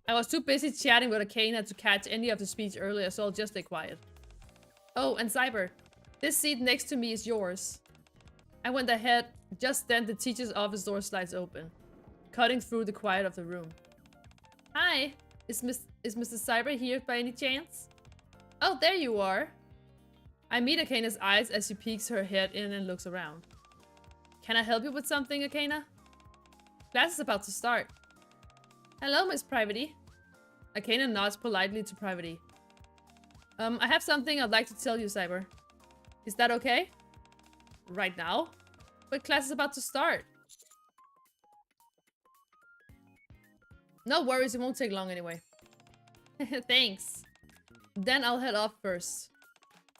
I was too busy chatting with Arcana to catch any of the speech earlier, so I'll just stay quiet. Oh, and Zyber, this seat next to me is yours. I went ahead. Just then, the teacher's office door slides open, cutting through the quiet of the room. Hi, is Mr. Zyber here by any chance? Oh, there you are. I meet Arcana's eyes as she peeks her head in and looks around. Can I help you with something, Arcana? Class is about to start. Hello, Miss Privity. Arcana nods politely to Privity. I have something I'd like to tell you, Zyber. Is that okay? Right now? But class is about to start. No worries, it won't take long anyway. Thanks. Then I'll head off first.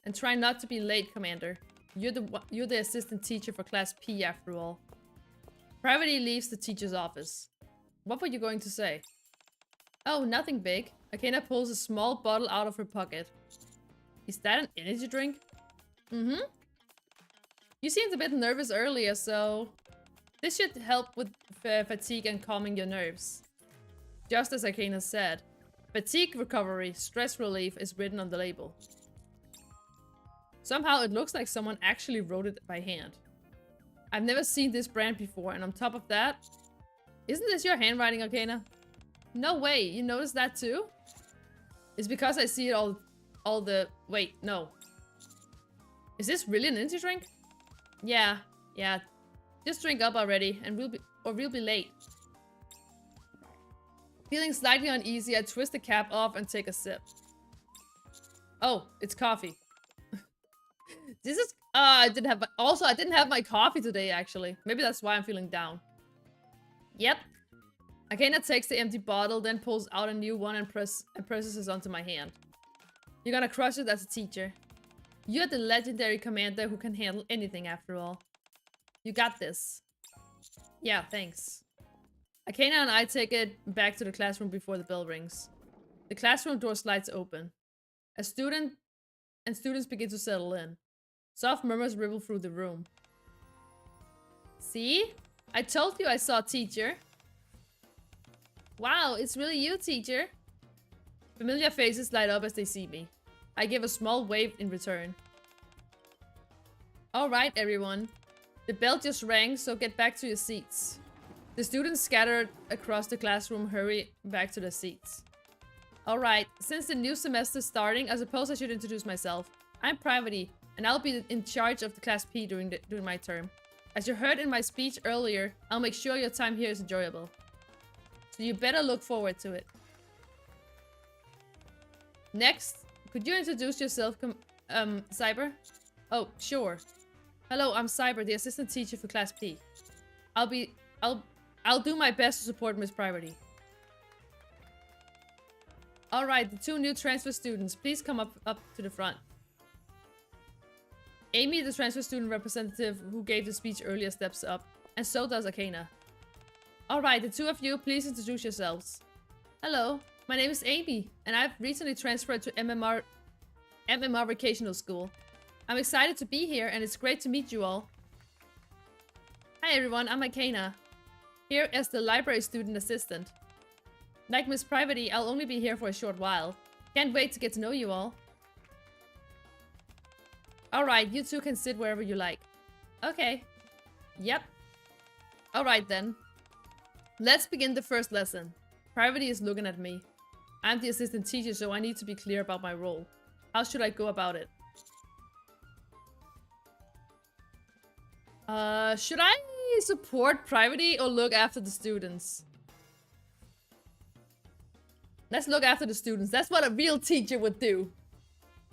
And try not to be late, Commander. You're the assistant teacher for Class P after all. Privity leaves the teacher's office. What were you going to say? Oh, nothing big. Arcana pulls a small bottle out of her pocket. Is that an energy drink? Mm-hmm. You seemed a bit nervous earlier, so... This should help with fatigue and calming your nerves. Just as Arcana said, fatigue recovery, stress relief is written on the label. Somehow it looks like someone actually wrote it by hand. I've never seen this brand before, and on top of that... Isn't this your handwriting, Arcana? No way, you noticed that too? It's because I see it all the... Wait, no. Is this really an energy drink? Yeah. Just drink up already, and we'll be late. Feeling slightly uneasy, I twist the cap off and take a sip. Oh, it's coffee. This is... I didn't have my coffee today, actually. Maybe that's why I'm feeling down. Yep. Arcana takes the empty bottle, then pulls out a new one and presses it onto my hand. You're gonna crush it as a teacher. You're the legendary commander who can handle anything after all. You got this. Yeah, thanks. Arcana and I take it back to the classroom before the bell rings. The classroom door slides open. Students begin to settle in. Soft murmurs ripple through the room. See? I told you I saw teacher. Wow, it's really you, teacher. Familiar faces light up as they see me. I give a small wave in return. Alright, everyone. The bell just rang, so get back to your seats. The students scattered across the classroom hurry back to their seats. Alright, since the new semester's starting, I suppose I should introduce myself. I'm Private, and I'll be in charge of the Class P during my term. As you heard in my speech earlier, I'll make sure your time here is enjoyable. So you better look forward to it. Next, could you introduce yourself, Zyber? Oh, sure. Hello, I'm Zyber, the assistant teacher for Class P. I'll do my best to support Miss Private. Alright, the 2 new transfer students, please come up to the front. Amy, the transfer student representative who gave the speech earlier, steps up, and so does Akena. Alright, the 2 of you, please introduce yourselves. Hello, my name is Amy, and I've recently transferred to MMR Vocational School. I'm excited to be here, and it's great to meet you all. Hi everyone, I'm Akena, here as the library student assistant. Like Miss Private, I'll only be here for a short while. Can't wait to get to know you all. Alright, you 2 can sit wherever you like. Okay. Yep. Alright then. Let's begin the first lesson. Private is looking at me. I'm the assistant teacher, so I need to be clear about my role. How should I go about it? Should I support Private or look after the students? Let's look after the students. That's what a real teacher would do.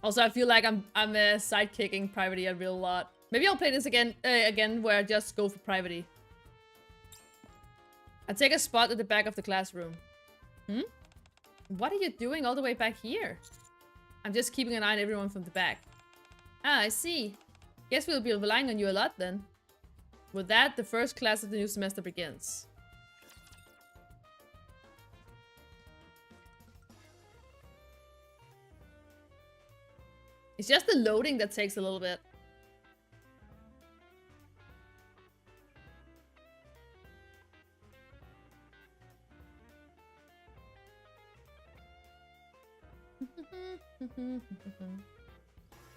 Also, I feel like I'm sidekicking Private a real lot. Maybe I'll play this again where I just go for Private. I take a spot at the back of the classroom. What are you doing all the way back here? I'm just keeping an eye on everyone from the back. Ah, I see. Guess we'll be relying on you a lot then. With that, the first class of the new semester begins. It's just the loading that takes a little bit.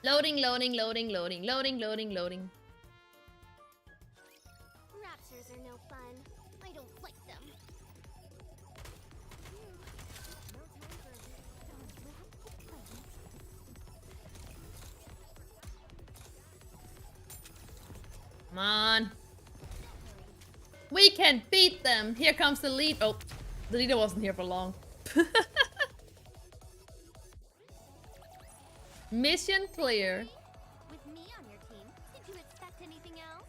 Loading. Raptures are no fun. I don't like them. Come on. We can beat them. Here comes the lead. Oh, the leader wasn't here for long. Mission clear. With me on your team, did you expect anything else?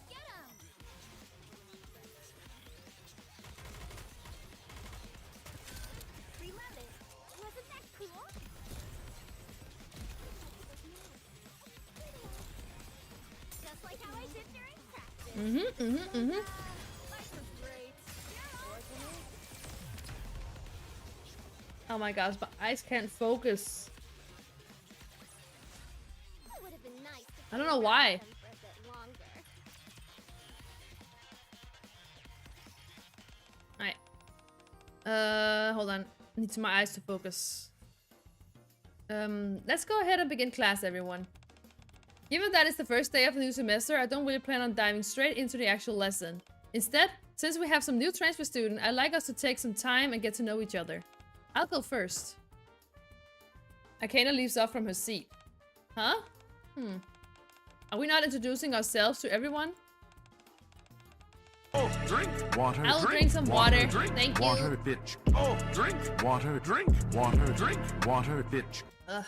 Get him! Reloaded. Wasn't that cool? Just like how I did during practice. Oh my gosh, my eyes can't focus. It would have been nice to I don't know why. for a bit longer. Alright. Hold on. Need my eyes to focus. Let's go ahead and begin class, everyone. Given that it's the first day of the new semester, I don't really plan on diving straight into the actual lesson. Instead, since we have some new transfer students, I'd like us to take some time and get to know each other. I'll go first. Akena leaves off from her seat. Huh? Are we not introducing ourselves to everyone? Oh, drink. Water, I'll drink. drink some water. Drink. Thank you. Water, bitch. Oh, drink. Water, drink. Water, drink. Water, bitch. Ugh.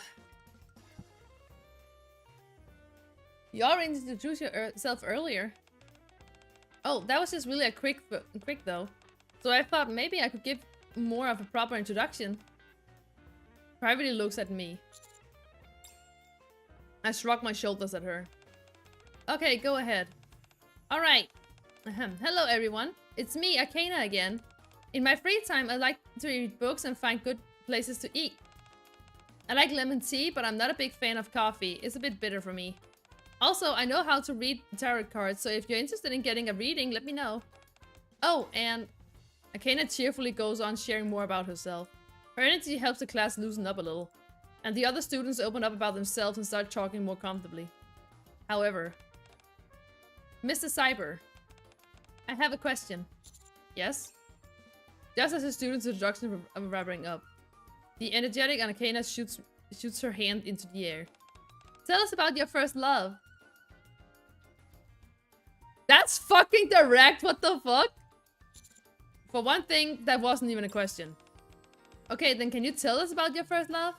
You already introduced yourself earlier. Oh, that was just really a quick though. So I thought maybe I could give more of a proper introduction. Private looks at me. I shrug my shoulders at her. Okay, go ahead. Alright. Hello everyone. It's me, Akena again. In my free time, I like to read books and find good places to eat. I like lemon tea, but I'm not a big fan of coffee. It's a bit bitter for me. Also, I know how to read tarot cards, so if you're interested in getting a reading, let me know. Oh, and Akena cheerfully goes on sharing more about herself. Her energy helps the class loosen up a little, and the other students open up about themselves and start talking more comfortably. However, Mr. Zyber, I have a question. Yes? Just as the student's introduction are wrapping up, the energetic Akena shoots her hand into the air. Tell us about your first love. That's fucking direct, what the fuck? For one thing, that wasn't even a question. Okay, then can you tell us about your first love?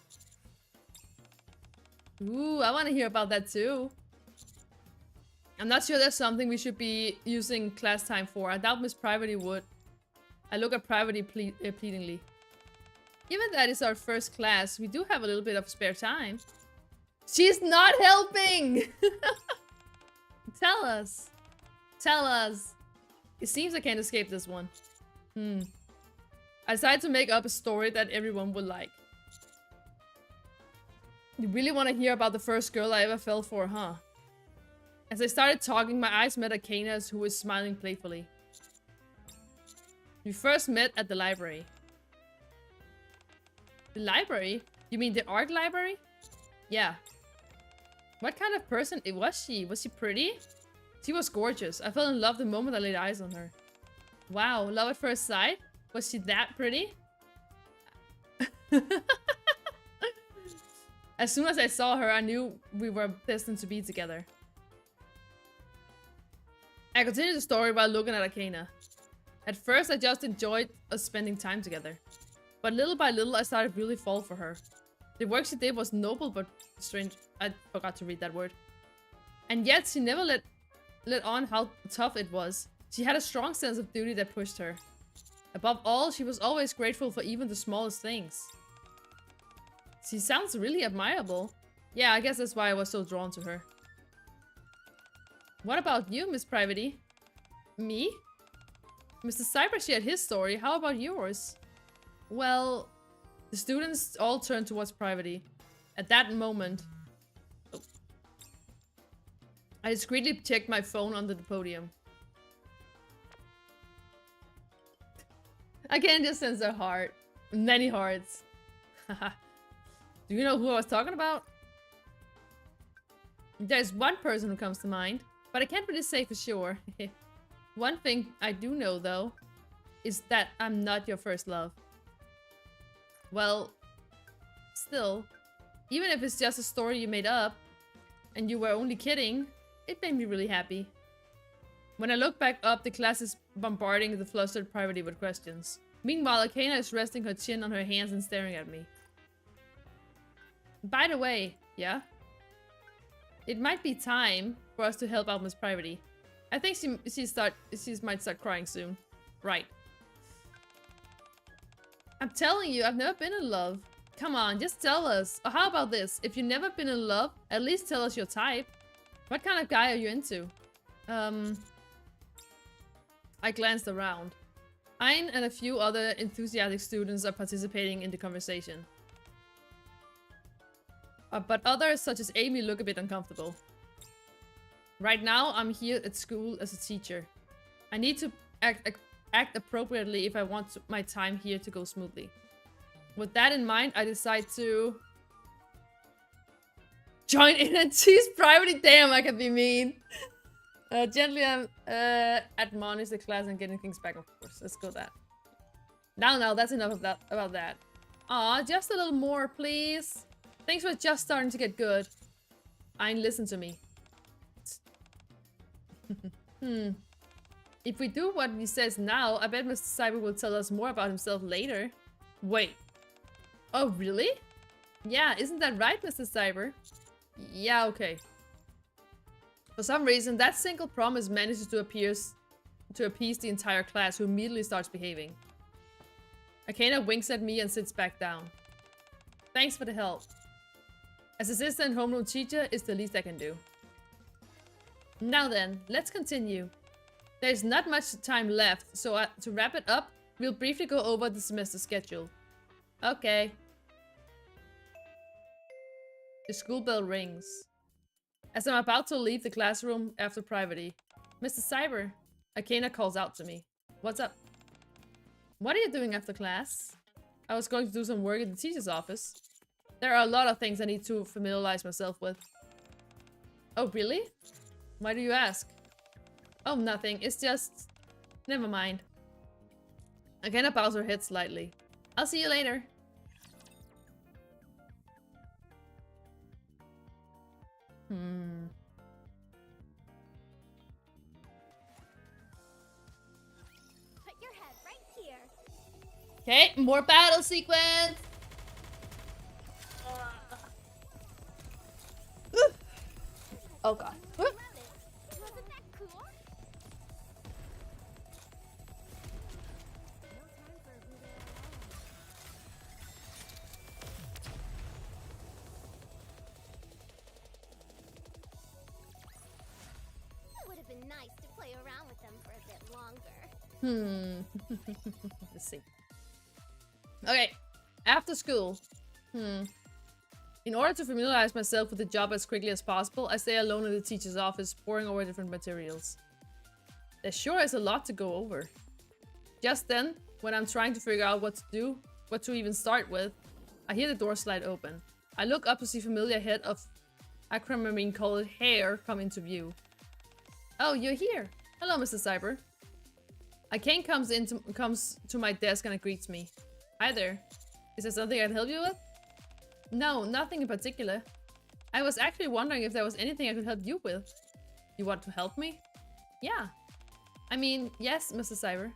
Ooh, I want to hear about that too. I'm not sure that's something we should be using class time for. I doubt Miss Privity would. I look at Privity pleadingly. Given that it's our first class, we do have a little bit of spare time. She's not helping! Tell us. Tell us. It seems I can't escape this one. I decided to make up a story that everyone would like. You really want to hear about the first girl I ever fell for, huh? As I started talking, my eyes met Akena's, who was smiling playfully. We first met at the library. The library? You mean the art library? Yeah. What kind of person was she? Was she pretty? She was gorgeous. I fell in love the moment I laid eyes on her. Wow, love at first sight? Was she that pretty? As soon as I saw her, I knew we were destined to be together. I continued the story while looking at Akena. At first, I just enjoyed us spending time together. But little by little, I started really fall for her. The work she did was noble but strange. I forgot to read that word. And yet, she never let on how tough it was. She had a strong sense of duty that pushed her. Above all, she was always grateful for even the smallest things. She sounds really admirable. Yeah, I guess that's why I was so drawn to her. What about you, Miss Privity? Me? Mr. Zyber shared his story. How about yours? Well, the students all turned towards Privity. At that moment, I discreetly checked my phone under the podium. I can't just sense a heart. Many hearts. Do you know who I was talking about? There's one person who comes to mind, but I can't really say for sure. One thing I do know, though, is that I'm not your first love. Well, still, even if it's just a story you made up, and you were only kidding, it made me really happy. When I look back up, the class is bombarding the flustered Privity with questions. Meanwhile, Akena is resting her chin on her hands and staring at me. By the way, yeah? It might be time for us to help out Miss Privity. I think she might start crying soon. Right. I'm telling you, I've never been in love. Come on, just tell us. Or how about this? If you've never been in love, at least tell us your type. What kind of guy are you into? I glanced around. Ein and a few other enthusiastic students are participating in the conversation. But others, such as Amy, look a bit uncomfortable. Right now, I'm here at school as a teacher. I need to act appropriately if I want my time here to go smoothly. With that in mind, I decide to join in and tease Privity. Damn, I can be mean. Gently admonish the class and getting things back, of course. Let's go that. Now, that's enough of that about that. Aw, just a little more, please. Things were just starting to get good. Ein, listen to me. If we do what he says now, I bet Mr. Zyber will tell us more about himself later. Wait. Oh, really? Yeah, isn't that right, Mr. Zyber? Yeah, okay. For some reason, that single promise manages to appease the entire class, who immediately starts behaving. Akena winks at me and sits back down. Thanks for the help. As assistant homeroom teacher is the least I can do. Now then, let's continue. There's not much time left, so to wrap it up, we'll briefly go over the semester schedule. Okay. The school bell rings. As I'm about to leave the classroom after privacy, Mr. Zyber, Akena calls out to me. What's up? What are you doing after class? I was going to do some work in the teacher's office. There are a lot of things I need to familiarize myself with. Oh, really? Why do you ask? Oh, nothing. It's just... Never mind. Akena bows her head slightly. I'll see you later. Put your head right here. Okay, more battle sequence. Oh god. Love it. Wasn't that cool? No time for a boo-boo at all. It would have been nice to play around with them for a bit longer. Let's see. Okay, after school. In order to familiarize myself with the job as quickly as possible, I stay alone in the teacher's office, poring over different materials. There sure is a lot to go over. Just then, when I'm trying to figure out what to do, what to even start with, I hear the door slide open. I look up to see familiar head of aquamarine-colored hair come into view. Oh, you're here. Hello, Mr. Zyber. Akane comes to my desk and greets me. Hi there. Is there something I can help you with? No, nothing in particular. I was actually wondering if there was anything I could help you with. You want to help me? Yeah. I mean, yes, Mr. Zyber.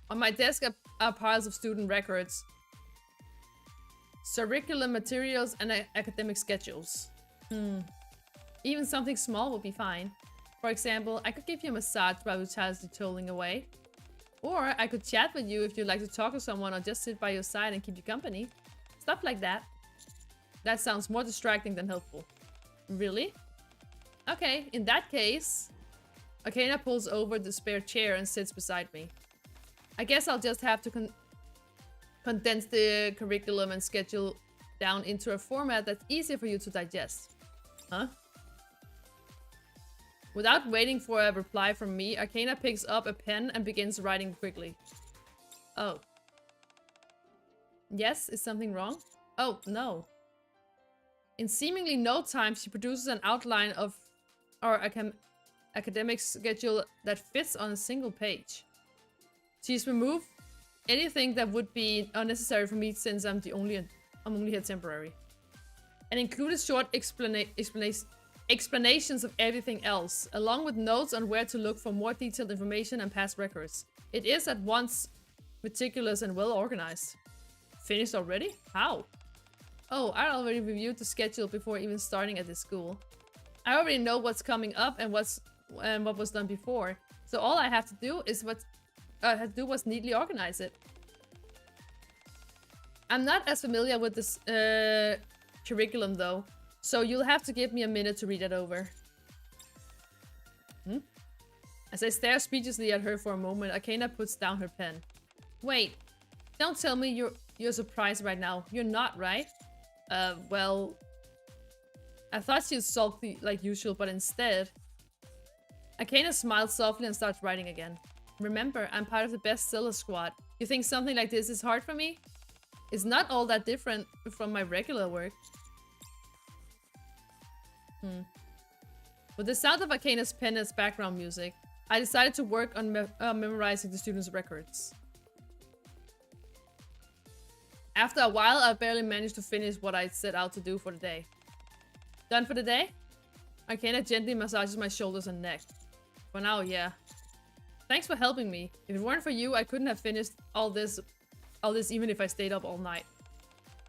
On my desk are piles of student records, curriculum materials, and academic schedules. Even something small would be fine. For example, I could give you a massage while the child is tolling away. Or I could chat with you if you'd like to talk to someone or just sit by your side and keep you company. Stuff like that. That sounds more distracting than helpful. Really? Okay, in that case... Akena pulls over the spare chair and sits beside me. I guess I'll just have to condense the curriculum and schedule down into a format that's easier for you to digest. Huh? Without waiting for a reply from me, Akena picks up a pen and begins writing quickly. Oh. Yes, is something wrong? Oh, no. In seemingly no time, she produces an outline of our academic schedule that fits on a single page. She's removed anything that would be unnecessary for me since I'm only here temporary. And included short explanations of everything else, along with notes on where to look for more detailed information and past records. It is at once meticulous and well organized. Finished already? How? Oh, I already reviewed the schedule before even starting at this school. I already know what's coming up and what was done before. So all I have to do is was neatly organize it. I'm not as familiar with this curriculum though, so you'll have to give me a minute to read it over. As I stare speechlessly at her for a moment, Akena puts down her pen. Wait, don't tell me you're surprised right now. You're not, right? Well... I thought she'd sulk like usual, but instead... Akena smiles softly and starts writing again. Remember, I'm part of the bestseller squad. You think something like this is hard for me? It's not all that different from my regular work. With the sound of Akena's pen as background music, I decided to work on memorizing the students' records. After a while, I barely managed to finish what I set out to do for the day. Done for the day? Akena gently massages my shoulders and neck. For now, yeah. Thanks for helping me. If it weren't for you, I couldn't have finished all this even if I stayed up all night.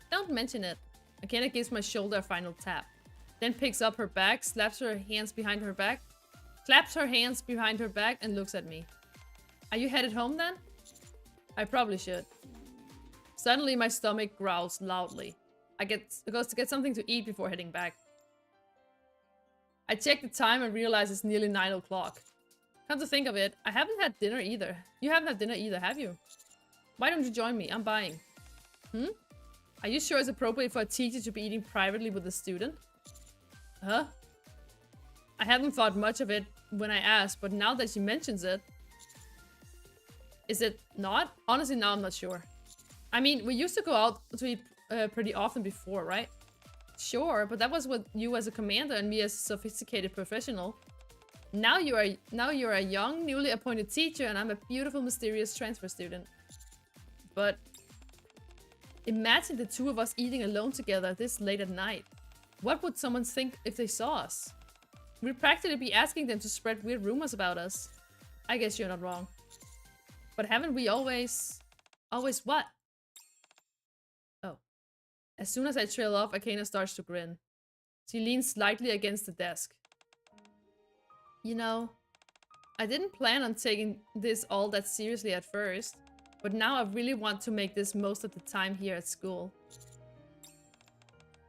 Don't mention it. Akena gives my shoulder a final tap. Then picks up her bag, claps her hands behind her back, and looks at me. Are you headed home then? I probably should. Suddenly, my stomach growls loudly. I go to get something to eat before heading back. I check the time and realize it's nearly 9 o'clock. Come to think of it, I haven't had dinner either. You haven't had dinner either, have you? Why don't you join me? I'm buying. Are you sure it's appropriate for a teacher to be eating privately with a student? Huh? I haven't thought much of it when I asked, but now that she mentions it... Is it not? Honestly, now I'm not sure. I mean, we used to go out to eat pretty often before, right? Sure, but that was with you as a commander and me as a sophisticated professional. Now you're a young, newly appointed teacher and I'm a beautiful, mysterious transfer student. But... Imagine the two of us eating alone together this late at night. What would someone think if they saw us? We'd practically be asking them to spread weird rumors about us. I guess you're not wrong. But haven't we always... Always what? Oh. As soon as I trail off, Akena starts to grin. She leans slightly against the desk. You know, I didn't plan on taking this all that seriously at first. But now I really want to make this most of the time here at school.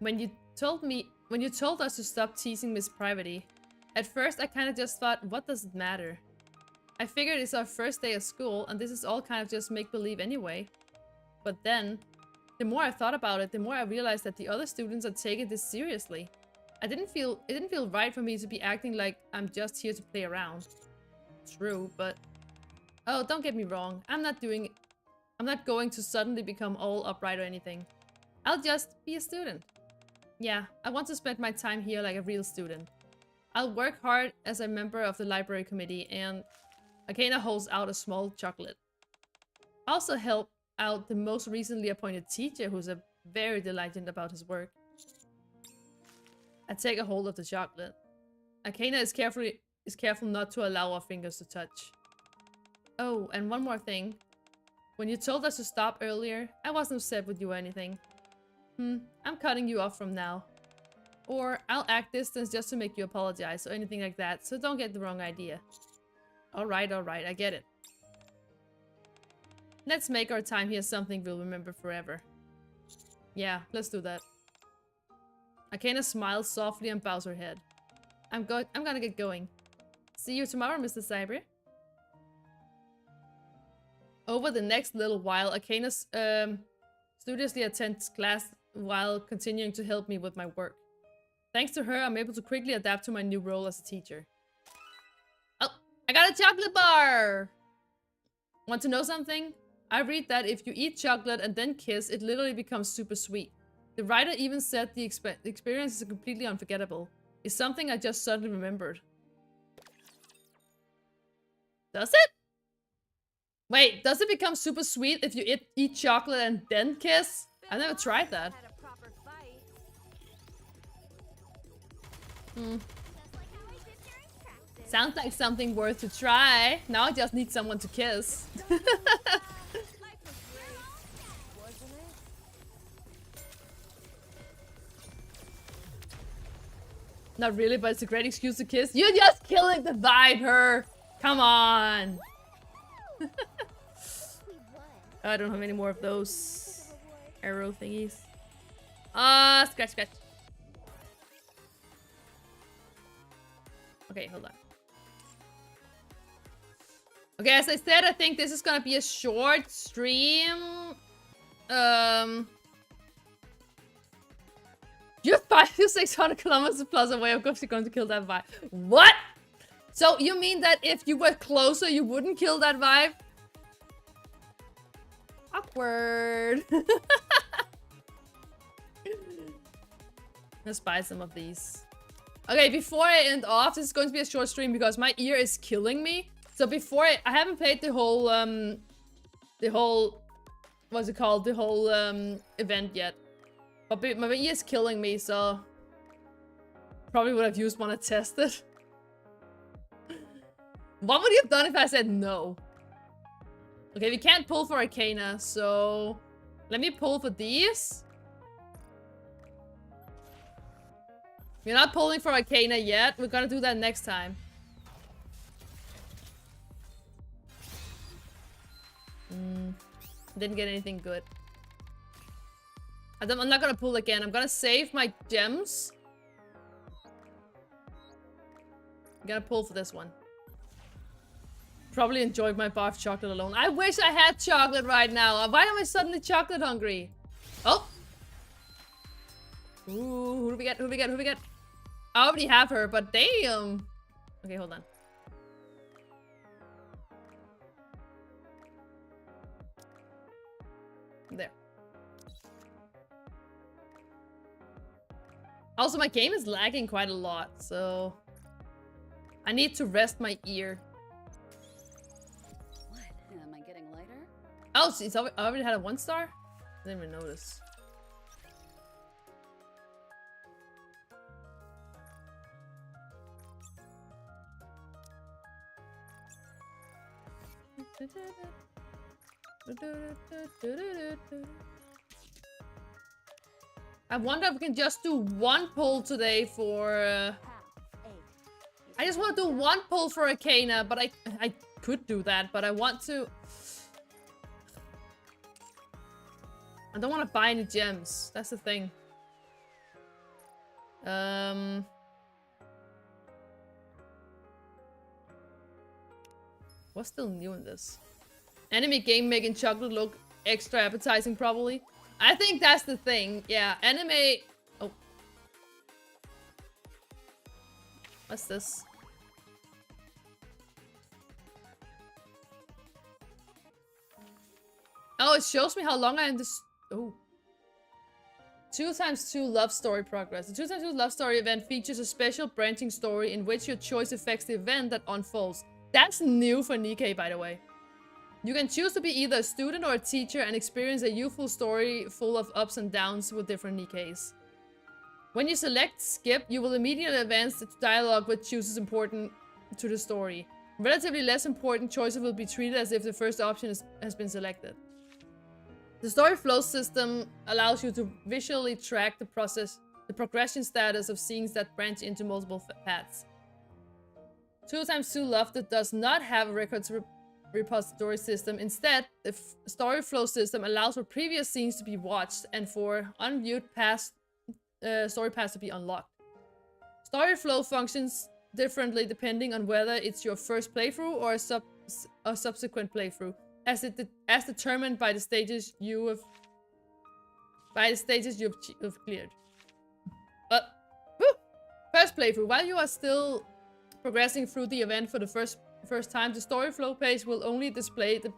When you told us to stop teasing Miss Privity, at first I kind of just thought, what does it matter? I figured it's our first day of school and this is all kind of just make-believe anyway. But then, the more I thought about it, the more I realized that the other students are taking this seriously. It didn't feel right for me to be acting like I'm just here to play around. True, but... Oh, don't get me wrong. I'm not going to suddenly become all upright or anything. I'll just be a student. Yeah, I want to spend my time here like a real student. I'll work hard as a member of the library committee and Akena holds out a small chocolate. I also help out the most recently appointed teacher who's very diligent about his work. I take a hold of the chocolate. Akena is careful not to allow our fingers to touch. Oh, and one more thing. When you told us to stop earlier, I wasn't upset with you or anything. I'm cutting you off from now. Or I'll act distant just to make you apologize or anything like that, so don't get the wrong idea. Alright, I get it. Let's make our time here something we'll remember forever. Yeah, let's do that. Akena smiles softly and bows her head. I'm gonna get going. See you tomorrow, Mr. Zyber. Over the next little while, Akena studiously attends class while continuing to help me with my work. Thanks to her, I'm able to quickly adapt to my new role as a teacher. Oh, I got a chocolate bar! Want to know something? I read that if you eat chocolate and then kiss, it literally becomes super sweet. The writer even said the experience is completely unforgettable. It's something I just suddenly remembered. Does it? Wait, does it become super sweet if you eat chocolate and then kiss? I never tried that. Sounds like something worth to try. Now I just need someone to kiss. Not really, but it's a great excuse to kiss. You're just killing the vibe, her. Come on. I don't have any more of those arrow thingies. Scratch. Okay, hold on. Okay, as I said, I think this is gonna be a short stream. You're 500-600 kilometers plus away. Of course you're going to kill that vibe. What? So you mean that if you were closer, you wouldn't kill that vibe? Awkward. Let's buy some of these. Okay, before I end off, this is going to be a short stream because my ear is killing me. So before I haven't played the whole what's it called? The whole event yet. But my ear is killing me, so probably would have used one to test it. What would you have done if I said no? Okay, we can't pull for Arcana, so let me pull for these. We're not pulling for Arcana yet. We're gonna do that next time. Didn't get anything good. I'm not gonna pull again. I'm gonna save my gems. I'm gonna pull for this one. Probably enjoyed my bar of chocolate alone. I wish I had chocolate right now. Why am I suddenly chocolate hungry? Oh, Ooh, who do we get? Who do we get? Who do we get? I already have her, but damn. Okay, hold on. There. Also, my game is lagging quite a lot, so I need to rest my ear. What? Am I getting lighter? Oh, it's I already had a 1 star? I didn't even notice. I wonder if we can just do 1 pull today for... I just want to do 1 pull for Arcana, but I could do that, but I want to... I don't want to buy any gems. That's the thing. What's still new in this? Enemy game making chocolate look extra appetizing, probably. I think that's the thing. Yeah, anime... Oh. What's this? Oh, it shows me how long I am this... Oh. 2x2 love story progress. The 2x2 love story event features a special branching story in which your choice affects the event that unfolds. That's new for NIKKE, by the way. You can choose to be either a student or a teacher and experience a youthful story full of ups and downs with different NIKKEs. When you select skip, you will immediately advance to dialogue which chooses important to the story. Relatively less important choices will be treated as if the first option has been selected. The story flow system allows you to visually track the progression status of scenes that branch into multiple paths. 2x2 Love does not have a records repository system. Instead, the story flow system allows for previous scenes to be watched and for unviewed past story paths to be unlocked. Story flow functions differently depending on whether it's your first playthrough or a subsequent playthrough, as determined by the stages you've cleared. But first playthrough, while you are still progressing through the event for the first time, the story flow page will only display the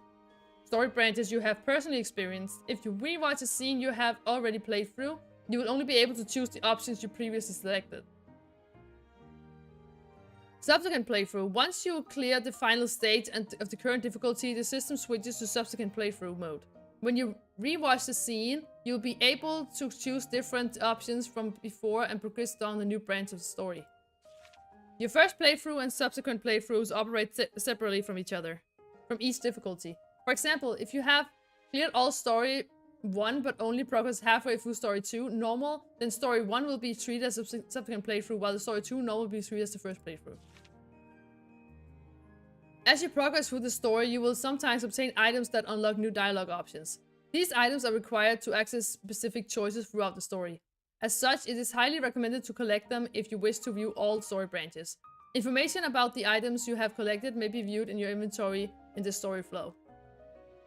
story branches you have personally experienced. If you rewatch a scene you have already played through, you will only be able to choose the options you previously selected. Subsequent playthrough. Once you clear the final stage of the current difficulty, the system switches to subsequent playthrough mode. When you rewatch the scene, you'll be able to choose different options from before and progress down the new branch of the story. Your first playthrough and subsequent playthroughs operate separately from each other, from each difficulty. For example, if you have cleared all story 1 but only progress halfway through story 2 normal, then story 1 will be treated as a subsequent playthrough, while the story 2 normal will be treated as the first playthrough. As you progress through the story, you will sometimes obtain items that unlock new dialogue options. These items are required to access specific choices throughout the story. As such, it is highly recommended to collect them if you wish to view all story branches. Information about the items you have collected may be viewed in your inventory in the story flow.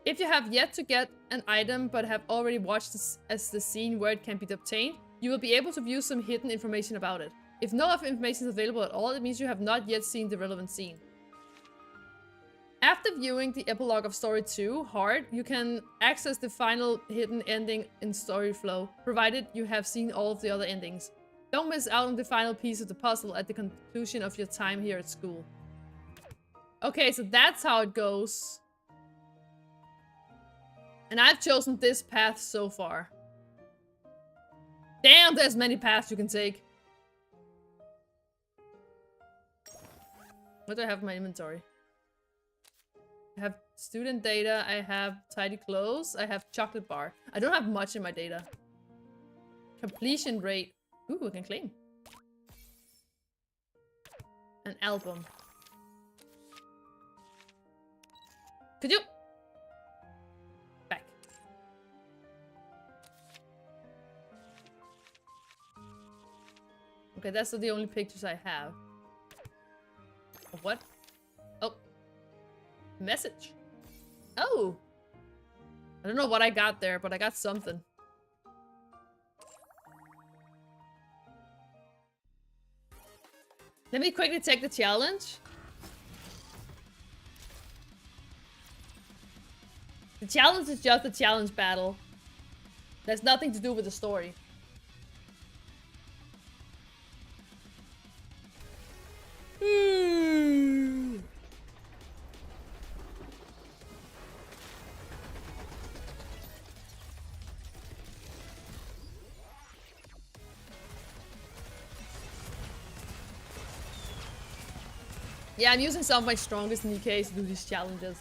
If you have yet to get an item but have already watched the scene where it can be obtained, you will be able to view some hidden information about it. If no information is available at all, it means you have not yet seen the relevant scene. After viewing the epilogue of Story 2, Hard, you can access the final hidden ending in Story Flow, provided you have seen all of the other endings. Don't miss out on the final piece of the puzzle at the conclusion of your time here at school. Okay, so that's how it goes. And I've chosen this path so far. Damn, there's many paths you can take. What do I have in my inventory? I have student data, I have tidy clothes, I have chocolate bar. I don't have much in my data. Completion rate. Ooh, I can claim. An album. Could you? Back. Okay, that's the only pictures I have. Of what? Oh. Message. Oh. I don't know what I got there, but I got something. Let me quickly take the challenge. The challenge is just a challenge battle. There's nothing to do with the story. Yeah, I'm using some of my strongest NIKKEs to do these challenges.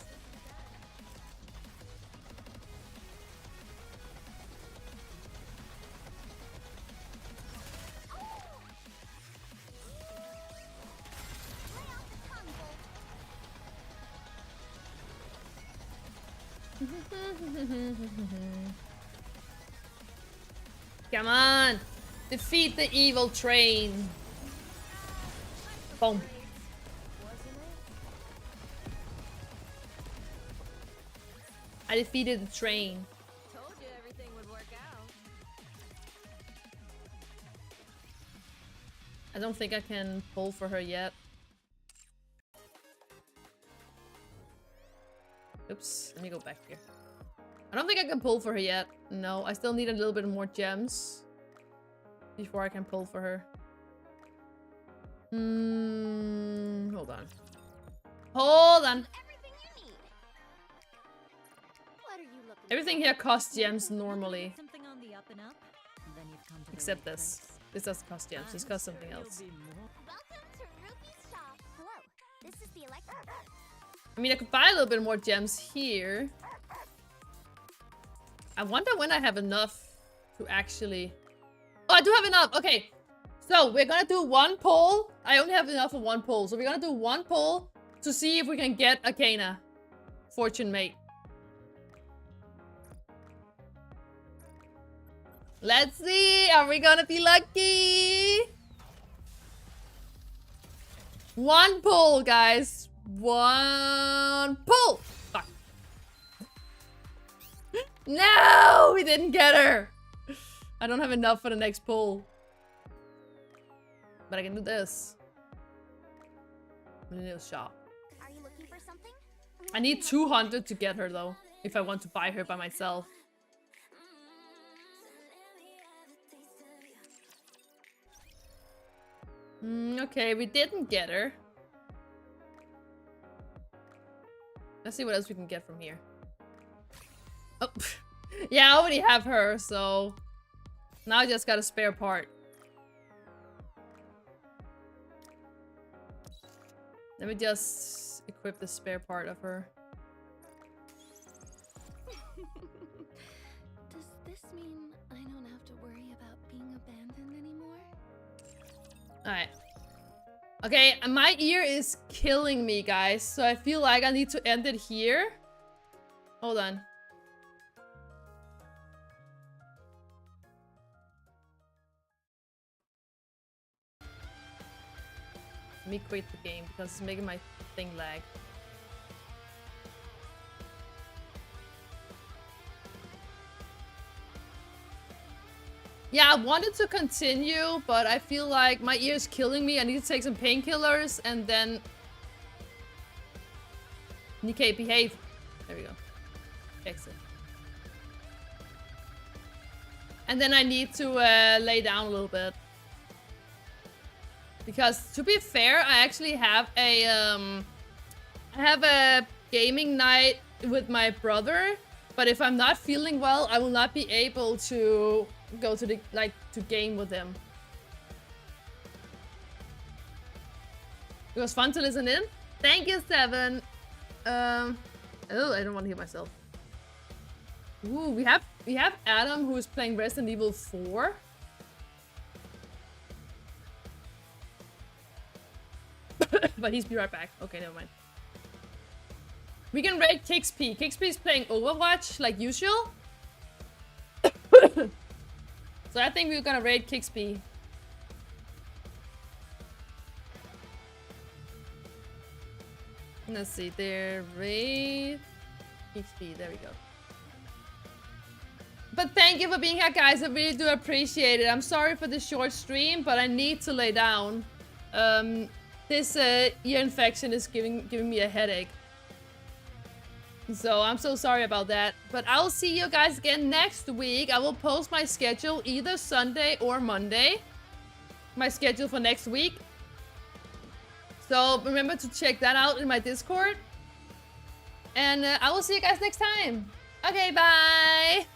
Come on! Defeat the evil train! Boom. I defeated the train. Told you everything would work out. I don't think I can pull for her yet. Oops, let me go back here. I don't think I can pull for her yet. No, I still need a little bit more gems before I can pull for her. Hold on. Hold on. Everything you need. What are you looking Everything here costs gems normally. Something on the up and up? Then you've come to the Except right this. place. This doesn't cost gems. This costs something else. Welcome to Ruby's shop. Hello, this is the electric. I mean, I could buy a little bit more gems here. I wonder when I have enough to actually... Oh, I do have enough! Okay. So, we're gonna do one pull. I only have enough for one pull. So, we're gonna do one pull to see if we can get Arcana. Fortune Mate. Let's see! Are we gonna be lucky? One pull, guys. One pull! Fuck. No! We didn't get her! I don't have enough for the next pull. But I can do this. Millennial shop. Are you looking for something? I need 200 to get her though, if I want to buy her by myself. Okay, we didn't get her. Let's see what else we can get from here. Oh, yeah, I already have her, so now I just got a spare part. Let me just equip the spare part of her. Does this mean I don't have to worry about being abandoned anymore? Alright. Okay, my ear is killing me, guys. So I feel like I need to end it here. Hold on. Let me quit the game because it's making my thing lag. Yeah, I wanted to continue, but I feel like my ear is killing me. I need to take some painkillers and then... Nikke, behave. There we go. Exit. And then I need to lay down a little bit. Because to be fair, I actually have a gaming night with my brother, but if I'm not feeling well, I will not be able to go to the to game with him. It was fun to listen in. Thank you, Seven. Oh, I don't want to hear myself. Ooh, we have Adam who is playing Resident Evil 4. But he's be right back. Okay, never mind. We can raid KixP. KixP is playing Overwatch like usual. So I think we're gonna raid KixP. Let's see, there raid KixP. There we go. But thank you for being here, guys. I really do appreciate it. I'm sorry for the short stream, but I need to lay down. This ear infection is giving me a headache. So I'm so sorry about that. But I'll see you guys again next week. I will post my schedule either Sunday or Monday. My schedule for next week. So remember to check that out in my Discord. And I will see you guys next time. Okay, bye.